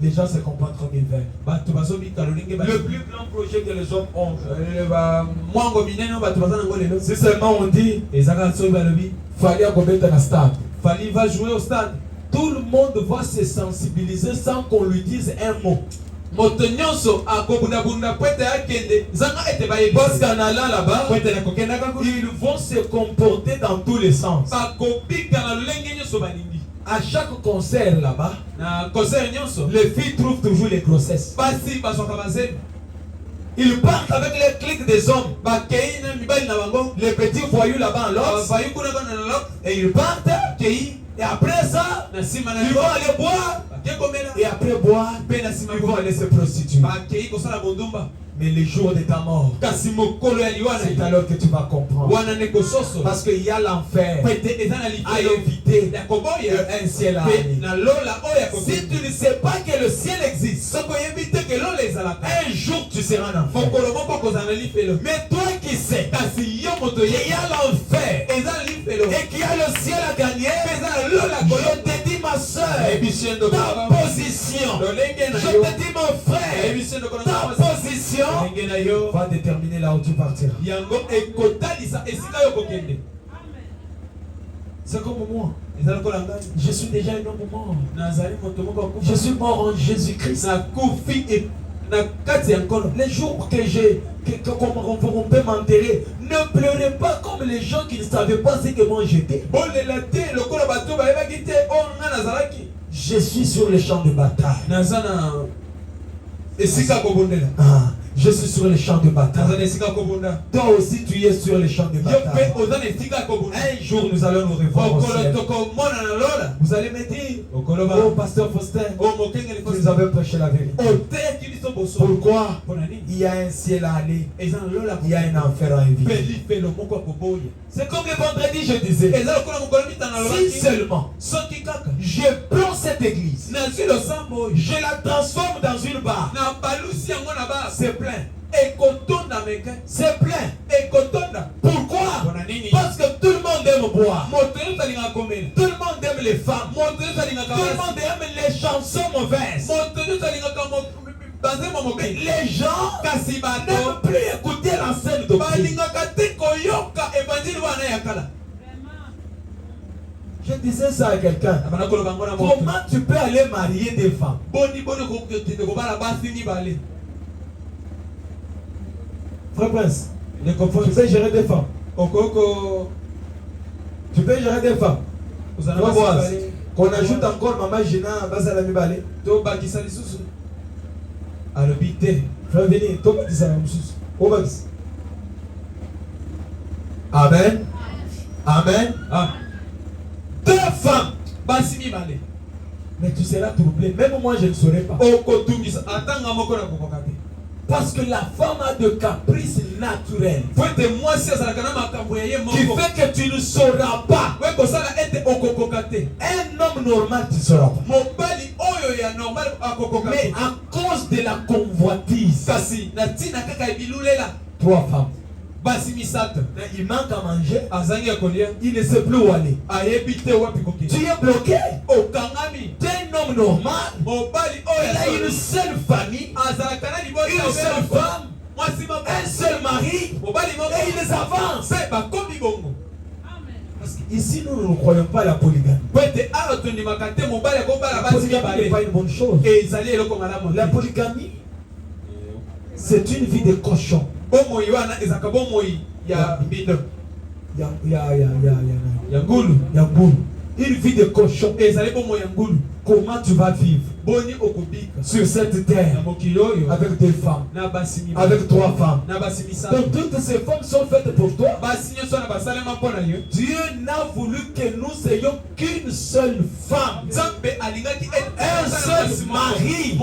Les gens se comportent comme ils veulent. Le plus grand projet que les hommes ont, c'est seulement on dit fallait mettre un stade. Fallait va jouer au stade. Tout le monde va se sensibiliser sans qu'on lui dise un mot. Parce qu'en allant là-bas, ils vont se comporter dans tous les sens. À chaque concert là-bas, les filles trouvent toujours les grossesses. Ils partent avec les clics des hommes. Les petits voyous là-bas en l'autre. Et ils partent. Et après ça, ils vont aller boire. Et après boire, ils vont aller se prostituer. Mais le jour de ta mort, c'est alors que tu vas comprendre. Parce qu'il y a l'enfer à éviter un ciel à aller. Si tu ne sais pas que le ciel existe, un jour tu seras en enfer. Mais toi qui sais qu'il y a l'enfer et qu'il y a le ciel à gagner, je te dis ma soeur, ta position. Je te dis mon frère, ta position va déterminer là où tu partiras. C'est comme moi. Je suis déjà un homme mort. Je suis mort en Jésus-Christ. Les jours qu'on peut m'enterrer, ne pleurez pas comme les gens qui ne savaient pas ce que moi j'étais. Je suis sur le champ de bataille. Je suis sur les champs de bataille. Toi aussi tu es sur les champs de bataille. Un jour nous allons nous revoir au ciel. Vous allez me dire, oh pasteur Faustin, vous avez prêché la vérité. Pourquoi? Il y a un ciel à aller, il y a un enfer à éviter. C'est comme le vendredi je disais, si seulement je prends cette église, je la transforme dans une barre, c'est plein. C'est plein. Pourquoi? Parce que tout le monde aime boire. Tout le monde aime les femmes. Tout le monde aime les chansons mauvaises. Les gens n'aiment plus écouter la scène doctrine. Je disais ça à quelqu'un. Comment tu peux aller marier des femmes? Frère Prince, tu peux gérer des femmes. Tu peux gérer des femmes. Qu'on ajoute encore Maman Gina, Bazalami Balé. Alors, bité. Frère, venez. Amen. Amen. Deux femmes. Mais tu seras troublé. Même moi, je ne saurais pas. Parce que la femme a de caprices naturels. Qui fait que tu ne sauras pas. Un homme normal, tu ne sauras pas. Mais à cause de la convoitise, trois femmes. Il manque à manger. Il ne sait plus où aller. Tu es bloqué. Tu es un homme normal. Il a une seule famille, une seule femme, un seul mari, et il les avance. Parce qu'ici, nous ne croyons pas à la polygamie. La polygamie n'est pas une bonne chose. La polygamie, c'est une vie de cochon. Une vie de cochon. Comment tu vas vivre sur cette terre avec des femmes, avec trois femmes? Donc toutes ces femmes sont faites pour toi. Dieu n'a voulu que nous ayons qu'une seule femme, un seul mari.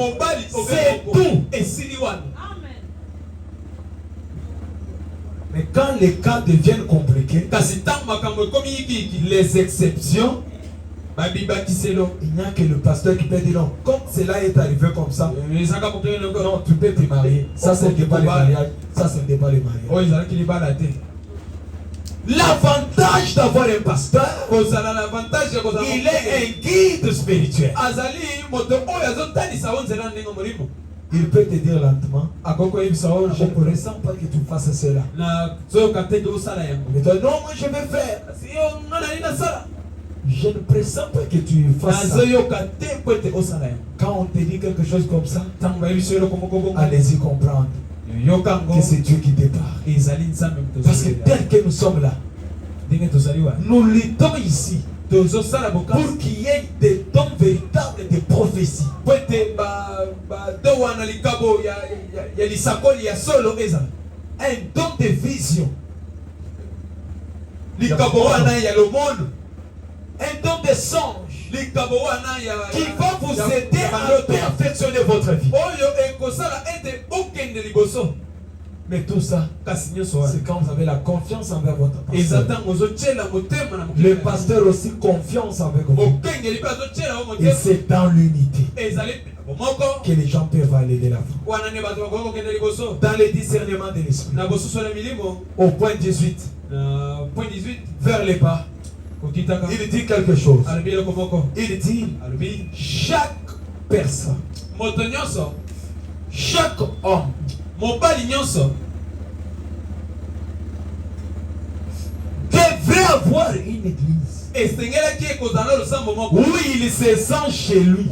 C'est tout. Mais quand les cas deviennent compliqués, les exceptions, il n'y a que le pasteur qui peut dire non. Comme cela est arrivé comme ça, non, tu peux te marier. Ça, ce n'est pas le mariage. Ça, ce n'est pas le mariage. L'avantage d'avoir un pasteur, il est un guide spirituel. Il peut te dire lentement, je ne ressens pas que tu fasses cela. Mais toi, non, moi je vais faire. Je ne pressens pas que tu fasses ça. Quand on te dit quelque chose comme ça, allez-y comprendre que c'est Dieu qui te parle. Parce que tel que nous sommes là, nous luttons ici pour qu'il y ait des dons véritables de prophétie. Un don de vision. Un don de songe qui va vous aider à perfectionner votre vie. Mais tout ça, c'est quand vous avez la confiance envers votre pasteur. Le pasteur aussi confiance avec vous. Et c'est dans l'unité que les gens peuvent aller de l'avant. Dans le discernement de l'esprit. Au point 18. Vers les bas. Il dit quelque chose. Il dit chaque personne, chaque homme devrait avoir une église où il se sent chez lui.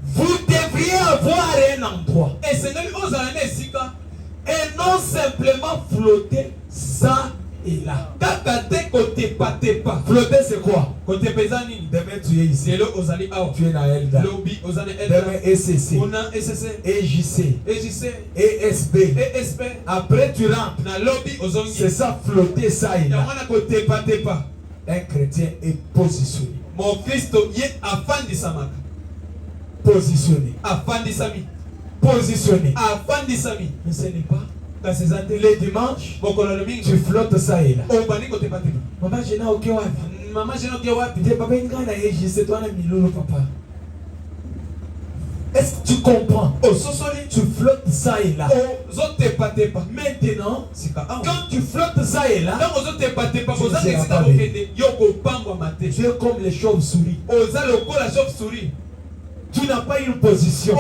Vous devriez avoir un endroit et non simplement flotter ça et là. Flotter c'est quoi? Demain tu es ici. Tu es dans Elda. Demain ECC. EJC. ESB. Après tu rentres. C'est ça, flotter ça et là. Un chrétien est positionné. Mon Christ est afandisama. Positionné. Afandisami. Positionné. Afandisami. Mais ce n'est pas. Les dimanches, tu flottes ça et là. Maman, je n'ai aucun wapi. Maman, je n'ai aucun wapi. Papa, c'est toi, papa. Est-ce que tu comprends? Tu flottes ça et là. Maintenant, quand tu flottes ça et là, tu es comme les chauves-souris. Tu n'as pas une position.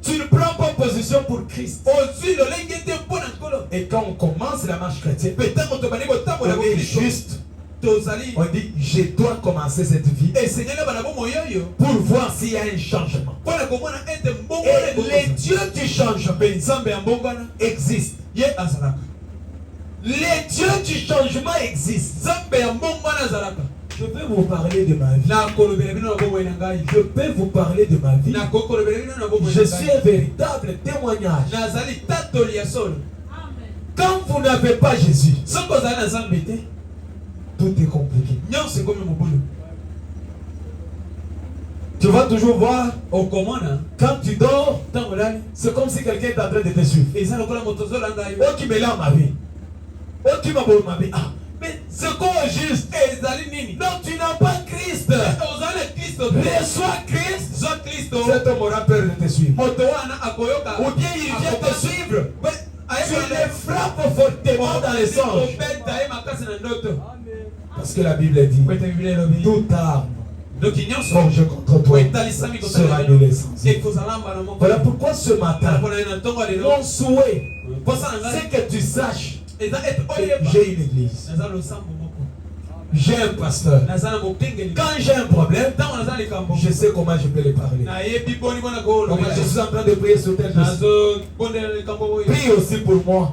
Tu ne prends pas position pour Christ. Et quand on commence la marche chrétienne, on est juste. On dit, je dois commencer cette vie pour voir s'il y a un changement. Et les dieux du changement existent. Les dieux du changement existent. Je peux vous parler de ma vie. Je peux vous parler de ma vie. Je suis un véritable témoignage. Quand vous n'avez pas Jésus, tout est compliqué. Tu vas toujours voir, quand tu dors, c'est comme si quelqu'un est en train de te suivre. Oh, qui me l'a ma vie. Oh, qui m'a beau ma vie. Ah, mais c'est quoi juste? Non, tu n'as pas Christ. Reçois Christ. Cet homme aura peur de te suivre. Ou bien il vient te suivre. Tu les frappes fortement dans les songes. Parce que la Bible dit, toute arme forgée contre toi sera annulée sans eux. Voilà pourquoi ce matin, mon souhait, c'est que tu saches que j'ai une église. J'ai un pasteur. Quand j'ai un problème, je sais comment je peux les parler. Comment je suis en train de prier sur tel dossier. Prie aussi pour moi.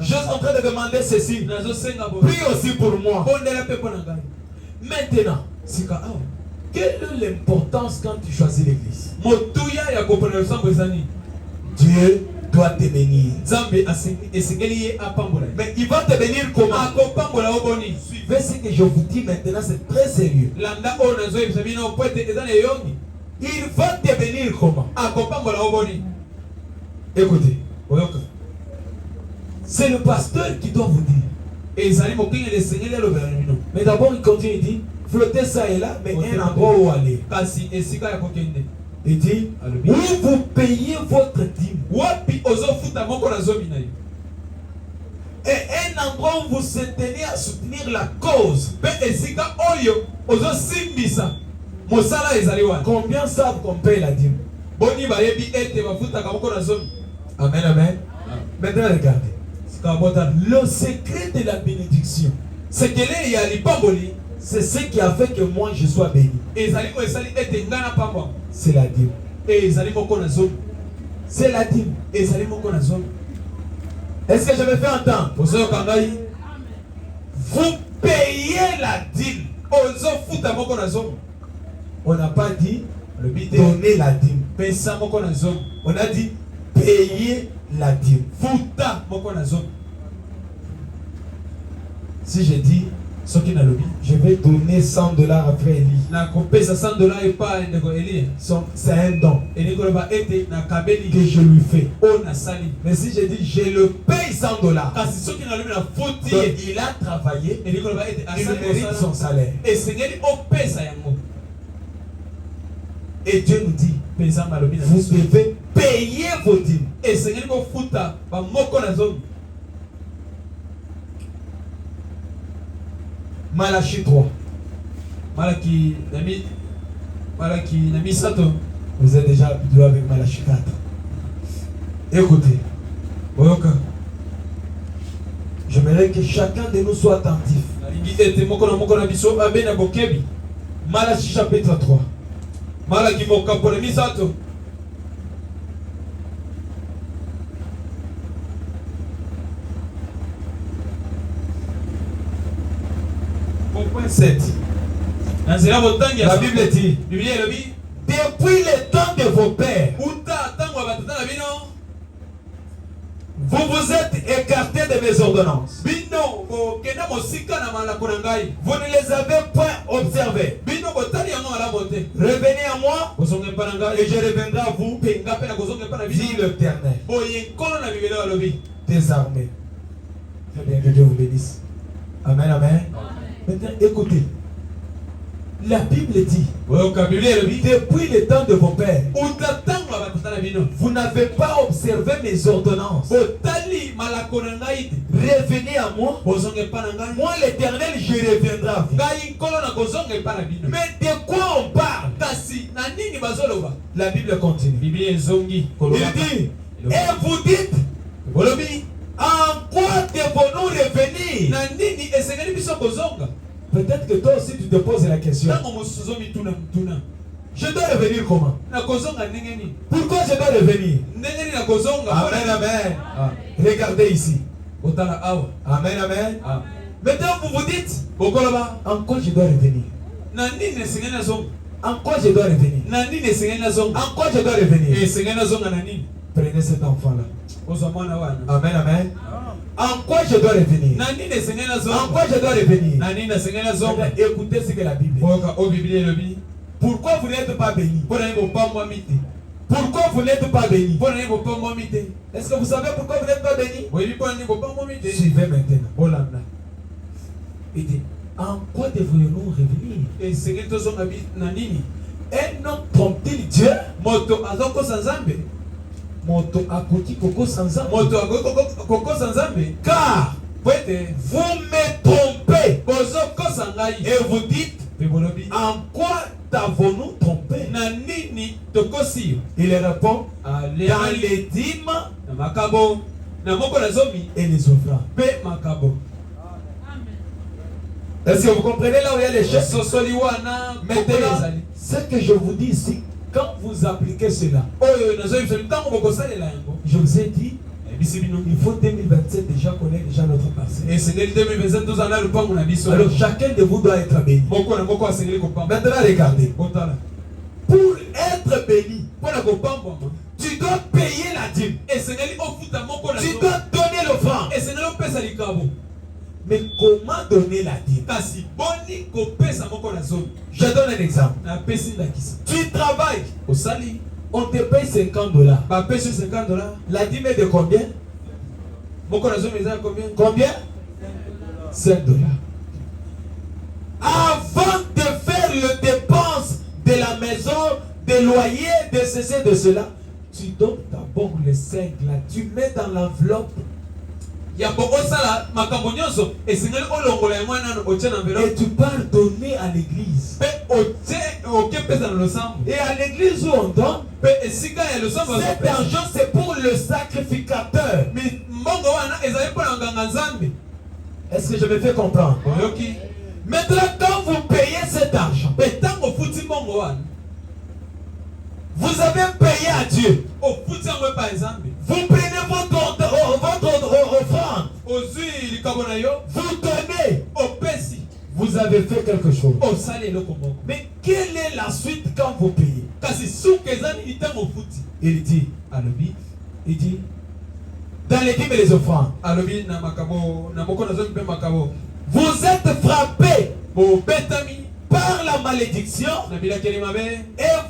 Je suis en train de demander ceci. Prie aussi pour moi. Maintenant, quelle est l'importance quand tu choisis l'église? Dieu doit te bénir. Mais il va te bénir comment? Suivez ce que je vous dis maintenant, c'est très sérieux. Il va te bénir comment? Écoutez, c'est le pasteur qui doit vous dire. Mais d'abord il continue, il dit, flottez ça et là, mais un endroit où aller. Il dit, où vous payez votre dîme. Et un endroit où vous se tenez à soutenir la cause. Combien savent qu'on paye la dîme? Amen, amen. Maintenant regardez. Le secret de la bénédiction, c'est ce qui a fait que moi je sois béni. C'est la dîme. C'est la dîme. Est-ce que je me fais entendre? Vous payez la dîme. On n'a pas dit donner la dîme. On a dit payer la dîme. Si je dis je vais donner $100 à frère Eli, c'est un don que je lui fais. Mais si je dis je le paye $100, il a travaillé, il mérite son salaire. Et Dieu nous dit, vous devez payer vos dîmes. Malachie 3. Vous êtes déjà habitué avec Malachie 4. Écoutez. J'aimerais que chacun de nous soit attentif. Malachie chapitre 3. Point 7. La Bible dit, depuis le temps de vos pères, vous vous êtes écartés de mes ordonnances. Vous ne les avez point observées. Revenez à moi et je reviendrai à vous, dit l'Éternel. Des armées. Très bien, que Dieu vous bénisse. Amen, amen. Maintenant, écoutez. La Bible dit, depuis le temps de vos pères, vous n'avez pas observé mes ordonnances. Revenez à moi. Moi, l'Éternel, je reviendrai à vous. Mais de quoi on parle? kasi na nini bazoloba. La Bible continue. Bible ezongi. Il dit, et vous dites, en quoi devons-nous revenir? Na nini esengeli biso kozonga? Peut-être que toi aussi tu te poses la question. Tango mosuzo mituna mtuna. Je dois revenir comment? Na kozonga ndenge nini? Pourquoi je dois revenir? Ndenge nini na kozonga? Amen, amen. Regardez ici. Otala awa. Amen, amen. Maintenant vous vous dites, en quoi je dois revenir? Na nini esengeli na zonga? En quoi je dois revenir? Na nini esengeli na zonga? En quoi je dois revenir? Esengeli na zonga na nini? Prenez cet enfant-là. Oza mwana wana. Amen, amen. En quoi je dois revenir? Na nini esengeli na zonga? En quoi je dois revenir? Na nini esengeli na zonga? Écoutez ce que la Bible dit. Oka o Bible elobi. Pourquoi vous n'êtes pas bénis? Pourquoi vous n'êtes pas bénis? Est-ce que vous savez pourquoi vous n'êtes pas bénis? Suivez maintenant. Hollanda. Il dit, en quoi devrions-nous revenir? Un homme trompe-t-il Dieu? Moto azoko sanzambe. Moto akoki koko sanzambe. Moto koko sanzambe. Car vous me trompez. Bozoko sangai. Et vous dites, en quoi t'avons-nous trompé? Nanini tokosi. Il répond, dans les dîmes, makabo, namoko nazomi et les offrandes. Pe makabo. Est-ce que vous comprenez là où il y a les choses? Maintenant, ce que je vous dis ici, quand vous appliquez cela, je vous ai dit, il faut 2027 déjà connaître déjà notre passé. Alors chacun de vous doit être béni. Maintenant regardez. Pour être béni, tu dois payer la dîme. Tu dois donner l'offrande. Mais comment donner la dîme? Je donne un exemple. Tu travailles. On te paye $50. La dîme est de combien? Combien? $5. Avant de faire les dépenses de la maison, des loyers, de ceci, de cela, tu donnes d'abord les 5 là. Tu mets dans l'enveloppe. Et tu pars donner à l'église. Et à l'église où on donne, cet argent c'est pour le sacrificateur. Est-ce que je me fais comprendre? Maintenant quand vous payez cet argent, vous avez payé à Dieu. Vous prenez votre offrande. Vous donnez. Vous avez fait quelque chose. Mais quelle est la suite quand vous payez? Il dit, dans les dîmes et les offrandes, vous êtes frappés par la malédiction et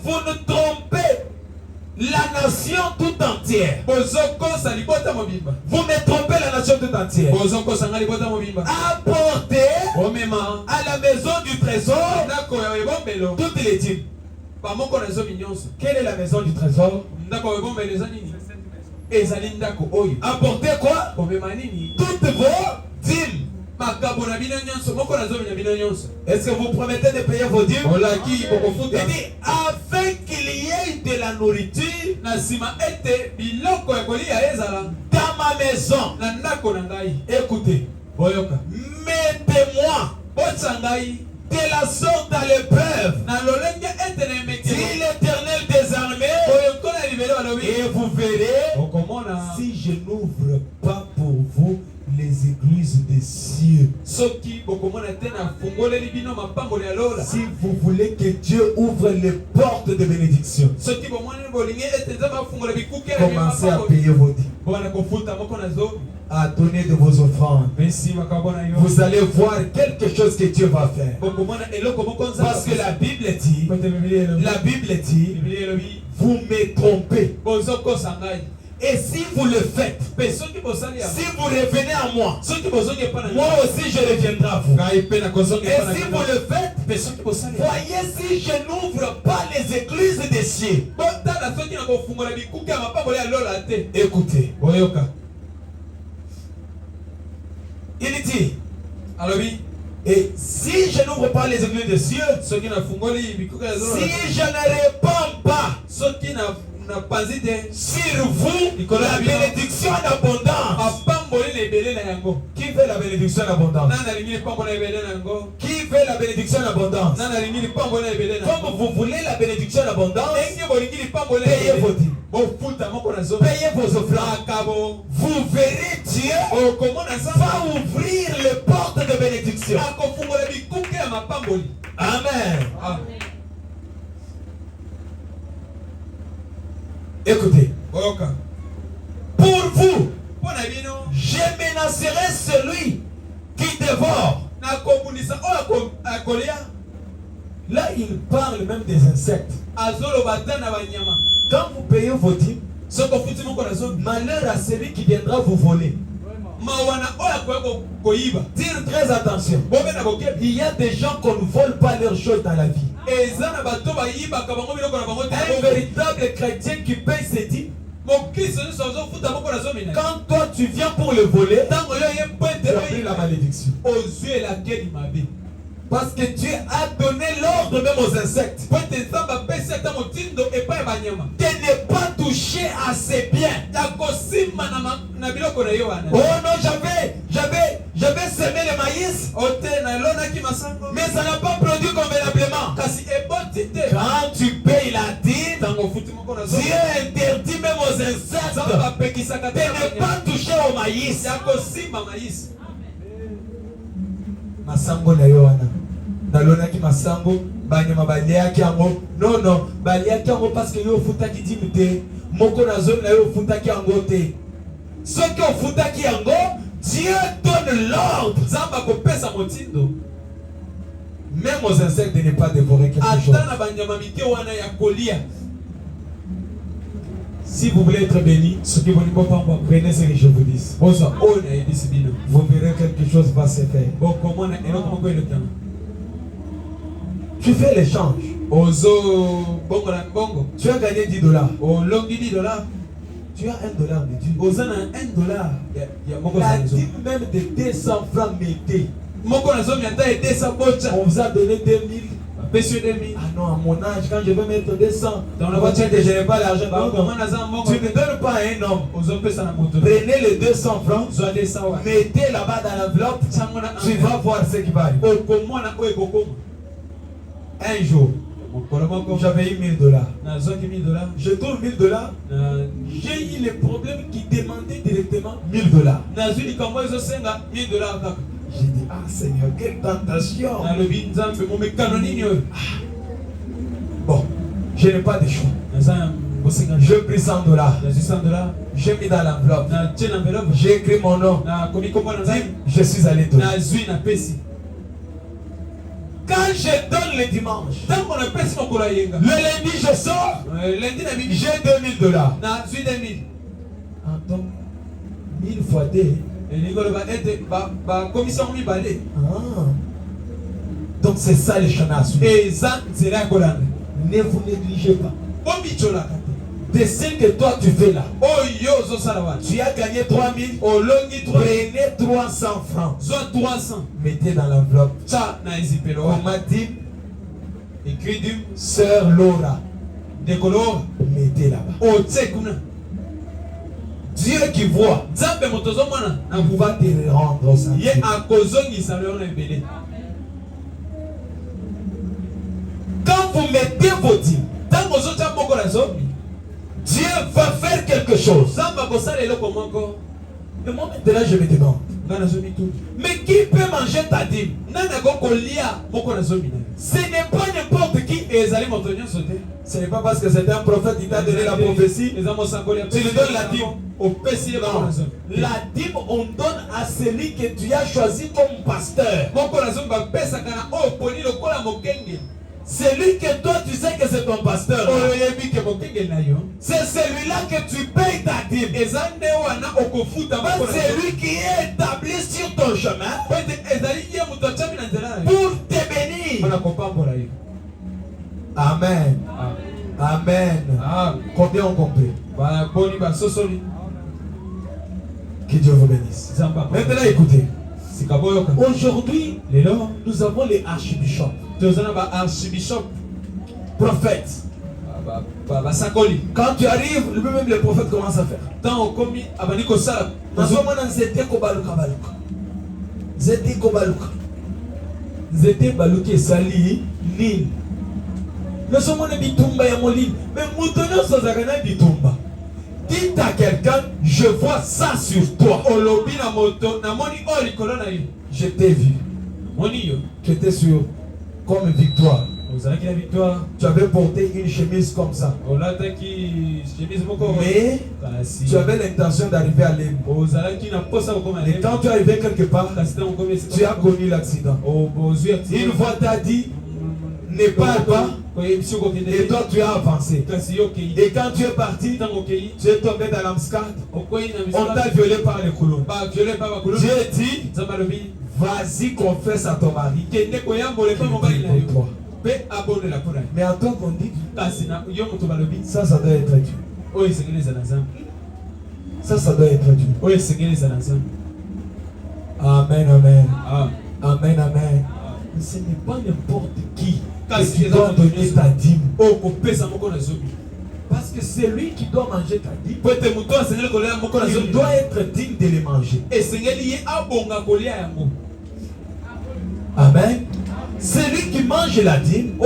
vous ne trompez la nation tout entière. Vous me trompez la nation tout entière. Apportez à la maison du trésor toutes les dîmes. Quelle est la maison du trésor? Apportez quoi? Toutes vos dîmes. Est-ce que vous promettez de payer vos dîmes? Il dit, afin qu'il y ait de la nourriture dans ma maison. Écoutez, mettez-moi de la sorte à l'épreuve, dit l'Éternel des armées, et vous verrez si je n'ouvre pas pour vous les églises des cieux. Si vous voulez que Dieu ouvre les portes de bénédiction, commencez à payer vos dîmes, à donner de vos offrandes. Vous allez voir quelque chose que Dieu va faire. Parce que la Bible dit, vous me trompez. Et si vous le faites, si vous revenez à moi, moi aussi je reviendrai à vous. Et si vous le faites, voyez si je n'ouvre pas les églises des cieux. Écoutez. Il dit, Et si je n'ouvre pas les églises des cieux, si je ne répands pas sur vous la bénédiction en abondance. Qui veut la bénédiction en abondance? Qui veut la bénédiction en abondance? Comme vous voulez la bénédiction en abondance, payez vos dîmes. Payez vos offrandes. Vous verrez Dieu va ouvrir les portes de bénédiction. Amen. Écoutez. Pour vous, je menacerai celui qui dévore. Là, il parle même des insectes. Quand vous payez vos dîmes, malheur à celui qui viendra vous voler. Dire très attention. Il y a des gens qu'on ne vole pas leurs choses dans la vie. Un véritable chrétien qui paye ses dîmes, quand toi tu viens pour le voler, tu as pris la malédiction. Parce que Dieu a donné l'ordre même aux insectes de ne pas toucher à ses biens. Oh non, j'avais semé le maïs, mais ça n'a pas produit convenablement. Quand tu payes la dîme, Dieu interdit même aux insectes de ne pas toucher au maïs. Masango na yoana nalonaki masango banyama baliaki yango non baliaki yango parce que yo futaki dimite moko na zone na yo futaki yango te soki ofutaki yango Dieu donne l'ordre zamba ko pesa motindo même aux insectes de ne pas dévorer quelque chose. Si vous voulez être béni, prenez ce que je vous dis. Vous verrez quelque chose va se faire. Tu fais l'échange. Tu as gagné $10. Tu as $1 de Dieu. La dîme même de 200 francs mettez. On vous a donné 2000. Ah non, à mon âge, quand je vais mettre 200, dans la voiture que je n'ai pas l'argent, tu ne donnes pas à un homme. Prenez les 200 francs, mettez là-bas dans l'enveloppe, tu vas voir ce qui va arriver. Un jour, j'avais eu $1000. Je trouve $1000. J'ai eu les problèmes qui demandaient directement $1000. J'ai dit, ah Seigneur, quelle tentation. Bon, je n'ai pas de choix. Je pris $100. J'ai mis dans l'enveloppe. J'ai écrit mon nom. Je suis allé donner. Quand je donne le dimanche, le lundi je sors, j'ai $2000. Donc, 1000 fois 2. Donc c'est ça le chemin. Ne vous négligez pas. De ce que toi tu fais là, tu as gagné 3000, prenez 300 francs, mettez dans l'enveloppe. On m'a dit, Sœur Laura, mettez là-bas. Dieu qui voit, on va te rendre ça. Quand vous mettez vos dîmes, Dieu va faire quelque chose. Et moi maintenant je me demande, mais qui peut manger ta dîme? Ce n'est pas n'importe qui. Ce n'est pas parce que c'est un prophète qui t'a donné la prophétie, tu lui donnes la dîme. Non. La dîme on donne à celui que tu as choisi comme pasteur. Celui que toi tu sais que c'est ton pasteur. C'est celui-là que tu payes ta dîme. C'est lui qui est établi sur ton chemin pour te bénir. Amen. Amen. Combien ont compris? Que Dieu vous bénisse. Maintenant écoutez. Aujourd'hui, nous avons les archbishops, prophètes. Quand tu arrives, même les prophètes commencent à faire. Zete baluki sali nini. Nous sommes en bitumba ya molini. Mais moutonyo sozakana bitumba. Dites à quelqu'un, je vois ça sur toi. Je t'ai vu. Tu étais sur comme victoire. Tu avais porté une chemise comme ça. Mais tu avais l'intention d'arriver à l'Embo. Et quand tu es arrivé quelque part, tu as connu l'accident. Une voix t'a dit, ne pars pas. Et toi tu as avancé. Et quand tu es parti, tu es tombé dans l'ambuscade. On t'a violé par les colons. Dieu dit, vas-y confesse à ton mari. Mais à toi qu'on dit, ça doit être Dieu. Ça doit être Dieu. Amen, amen. Amen, amen. Mais ce n'est pas n'importe qui doit donner ta dîme. Parce que c'est lui qui doit manger ta dîme. Il doit être digne de les manger. Amen. Celui qui mange la dîme,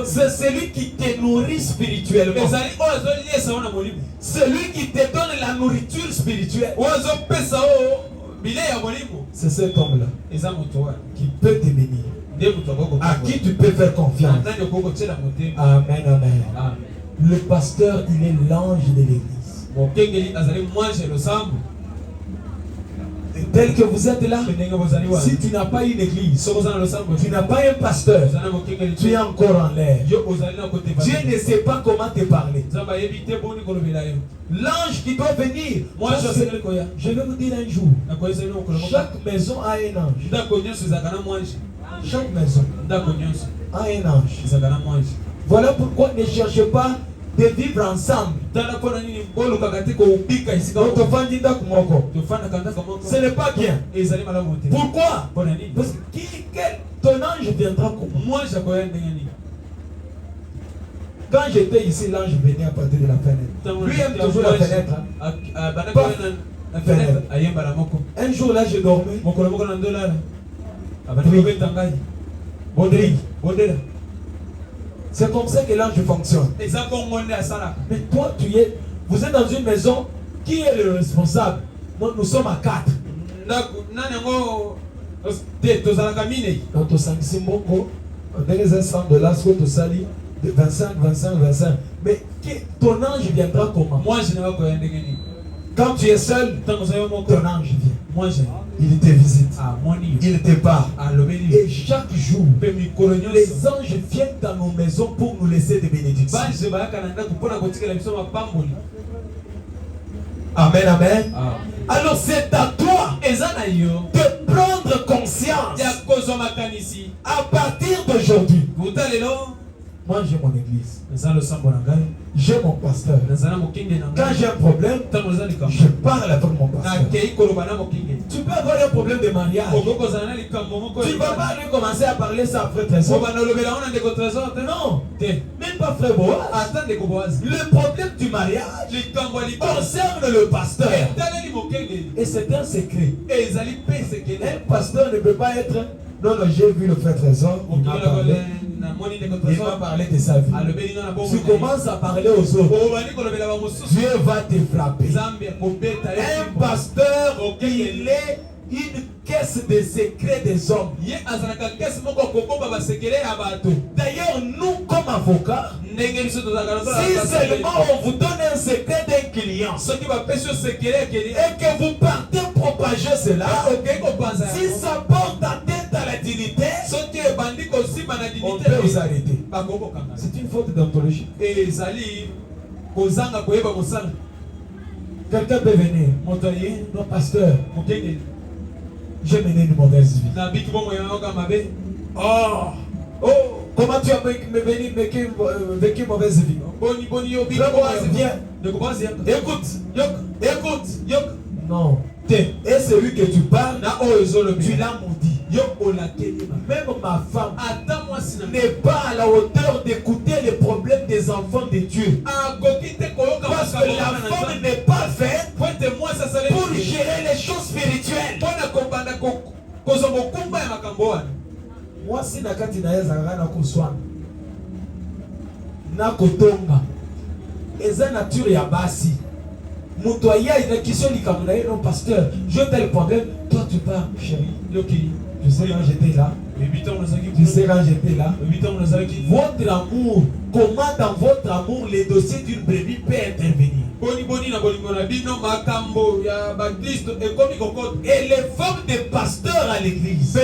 c'est celui qui te nourrit spirituellement. Celui qui te donne la nourriture spirituelle. C'est cet homme-là qui peut te bénir, à qui tu peux faire confiance. Amen, amen. Le pasteur, il est l'ange de l'église. Tel que vous êtes là, si tu n'as pas une église, tu n'as pas un pasteur, tu es encore en l'air. Dieu ne sait pas comment te parler. L'ange qui doit venir, je vais vous dire un jour, chaque maison a un ange. Chaque maison a un ange. Voilà pourquoi ne cherchez pas de vivre ensemble. Ce n'est pas bien. Pourquoi? Parce que ton ange viendra comment? Quand j'étais ici, l'ange venait à partir de la fenêtre. Lui aime toujours la fenêtre. Un jour là, je dormais. C'est comme ça que l'ange fonctionne. Mais toi, vous êtes dans une maison. Qui est le responsable? Nous sommes à 4. Dans 5 Mbongo, donnez un $100, tu salis de 25. Mais ton ange viendra comment? Quand tu es seul, ton ange vient. Il te visite. Il te parle. Et chaque jour, les anges viennent dans nos maisons pour nous laisser des bénédictions. Amen, amen. Alors c'est à toi de prendre conscience à partir d'aujourd'hui. Moi j'ai mon église. J'ai mon pasteur. Quand j'ai un problème, je parle avec mon pasteur. Tu peux avoir un problème de mariage. Tu ne vas pas lui commencer à parler ça après Trésor. Non. Même pas frère Boaz. Le problème du mariage concerne le pasteur. Et c'est un secret. Un pasteur ne peut pas être... Non, j'ai vu le frère Trésor. Il m'a parlé de sa vie. Tu commences à parler aux autres. Dieu va te frapper. Un pasteur, il est une caisse de secrets des hommes. D'ailleurs, nous, comme avocats, si seulement on vous donne un secret d'un client et que vous partez propager cela, si ça porte atteinte à la dignité, on peut vous arrêter. C'est une faute d'anthologie. Quelqu'un peut venir. Non, pasteur, j'ai mené une mauvaise vie. Oh, comment tu as vécu une mauvaise vie? Viens. Écoute. Non. Et celui que tu parles, tu l'as maudit. Même ma femme n'est pas à la hauteur d'écouter les problèmes des enfants de Dieu. Parce que la femme n'est pas faite pour gérer les choses spirituelles. Moi, si nakati na ezanga na kuswana na kotonga eza nature ya basi. Mutoya ina kisho likamuna non pasteur, je tel problème, toi tu pars chérie. Loki, tu sais quand j'étais là. Tu sais quand j'étais là. Votre amour, comment dans votre amour les dossiers d'une brebis peut intervenir? Et les femmes des pasteurs à l'église, ce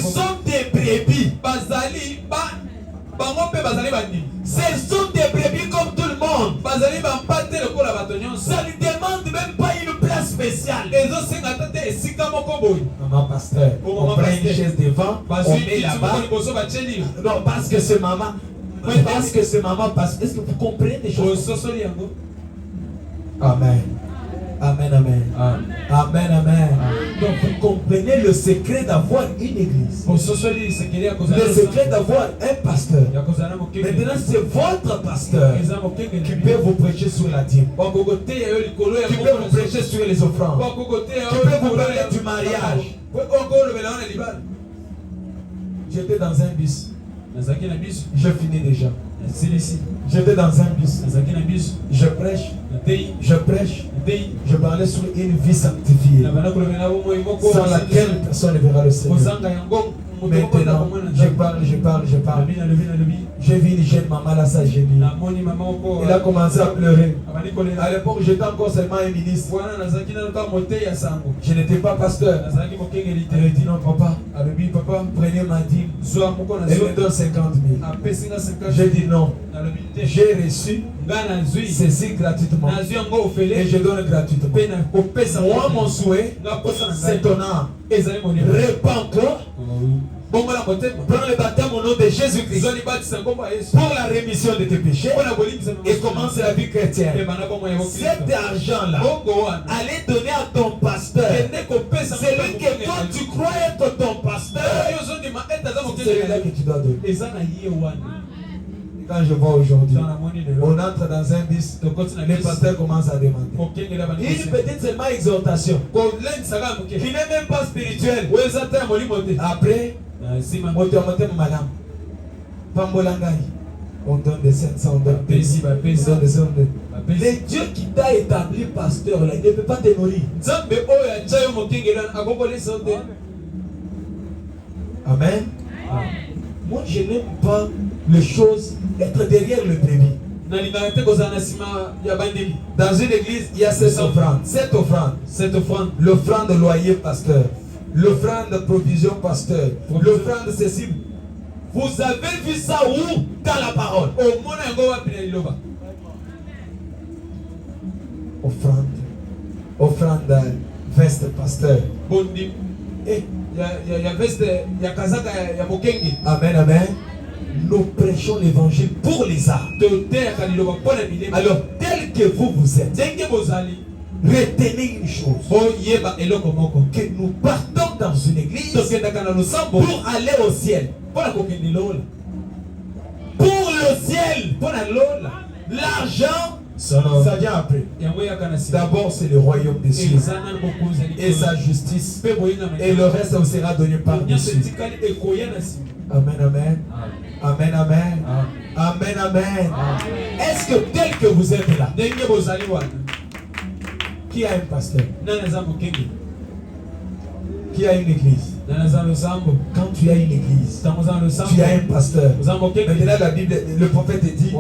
sont des brebis. Ce sont des brebis comme tout le monde. Ça ne demande même pas une place spéciale. Maman pasteur, on prend une chaise devant, on met là-bas. Non, parce que c'est maman. Parce que c'est maman. Est-ce que vous comprenez des choses? Amen. Amen, amen. Amen, amen. Donc vous comprenez le secret d'avoir une église. Le secret d'avoir un pasteur. Maintenant c'est votre pasteur qui peut vous prêcher sur la dîme, qui peut vous prêcher sur les offrandes, qui peut vous parler du mariage. J'étais dans un bus. Je finis déjà. J'étais dans un bus. Je prêche. Je parlais sur une vie sanctifiée sans laquelle personne ne verra le Seigneur. Maintenant, je parle. J'ai vu une jeune maman là, ça génie. Elle a commencé à pleurer. À l'époque, j'étais encore seulement un ministre. Je n'étais pas pasteur. Elle a dit non, papa, prenez ma dîme. Elle me donne 50 000. J'ai dit non. J'ai reçu ceci gratuitement. Et je donne gratuitement. Moi, mon souhait, c'est ton âme. Répands-toi. Prends le baptême au nom de Jésus-Christ pour la rémission de tes péchés et commence la vie chrétienne. Cet argent-là, allez donner à ton pasteur. Celui que toi tu crois être ton pasteur, c'est celui-là que tu dois donner. Quand je vois aujourd'hui, on entre dans un bus, les pasteurs commencent à demander une petite seulement exhortation qui n'est même pas spirituelle. Après, on donne des 700, on donne des 600, le Dieu qui t'a établi pasteur, là, il ne peut pas te nourrir. Amen. Moi, je n'aime pas les choses être derrière le brebis. Dans une église, il y a cette offrande. L'offrande de loyer pasteur. L'offrande de provision pasteur. L'offrande de ceci. Vous avez vu ça où? Dans la parole. Offrande veste pasteur. Amen, amen. Nous prêchons l'évangile pour les âmes. Alors, tel que vous êtes, retenez une chose, que nous partons dans une église pour aller au ciel. Pour le ciel, l'argent, ça vient après. D'abord, c'est le royaume des cieux et sa justice, et le reste vous sera donné par-dessus. Amen, amen. Amen, amen. Amen, amen. Est-ce que tel que vous êtes là, qui a un pasteur? Qui a une église? Quand tu as une église, tu as un pasteur. Maintenant la Bible, le prophète dit, tu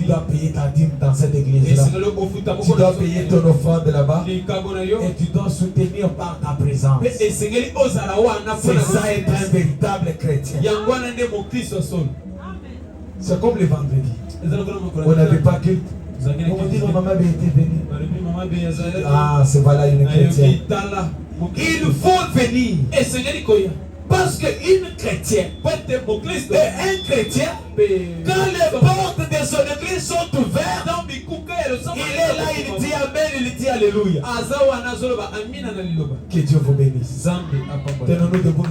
dois payer ta dîme dans cette église-là. Tu dois payer ton offrande là-bas. Et tu dois soutenir par ta présence. C'est ça être un véritable chrétien. C'est comme le vendredi. On n'avait pas culte. On dit que maman avait été venue. Ah, c'est voilà une chrétienne. Il faut venir. Parce qu'une chrétienne et un chrétien, quand les portes de son église sont ouvertes, est là, il dit Amen, il dit Alléluia. Que Dieu vous bénisse. Tenons-nous debout.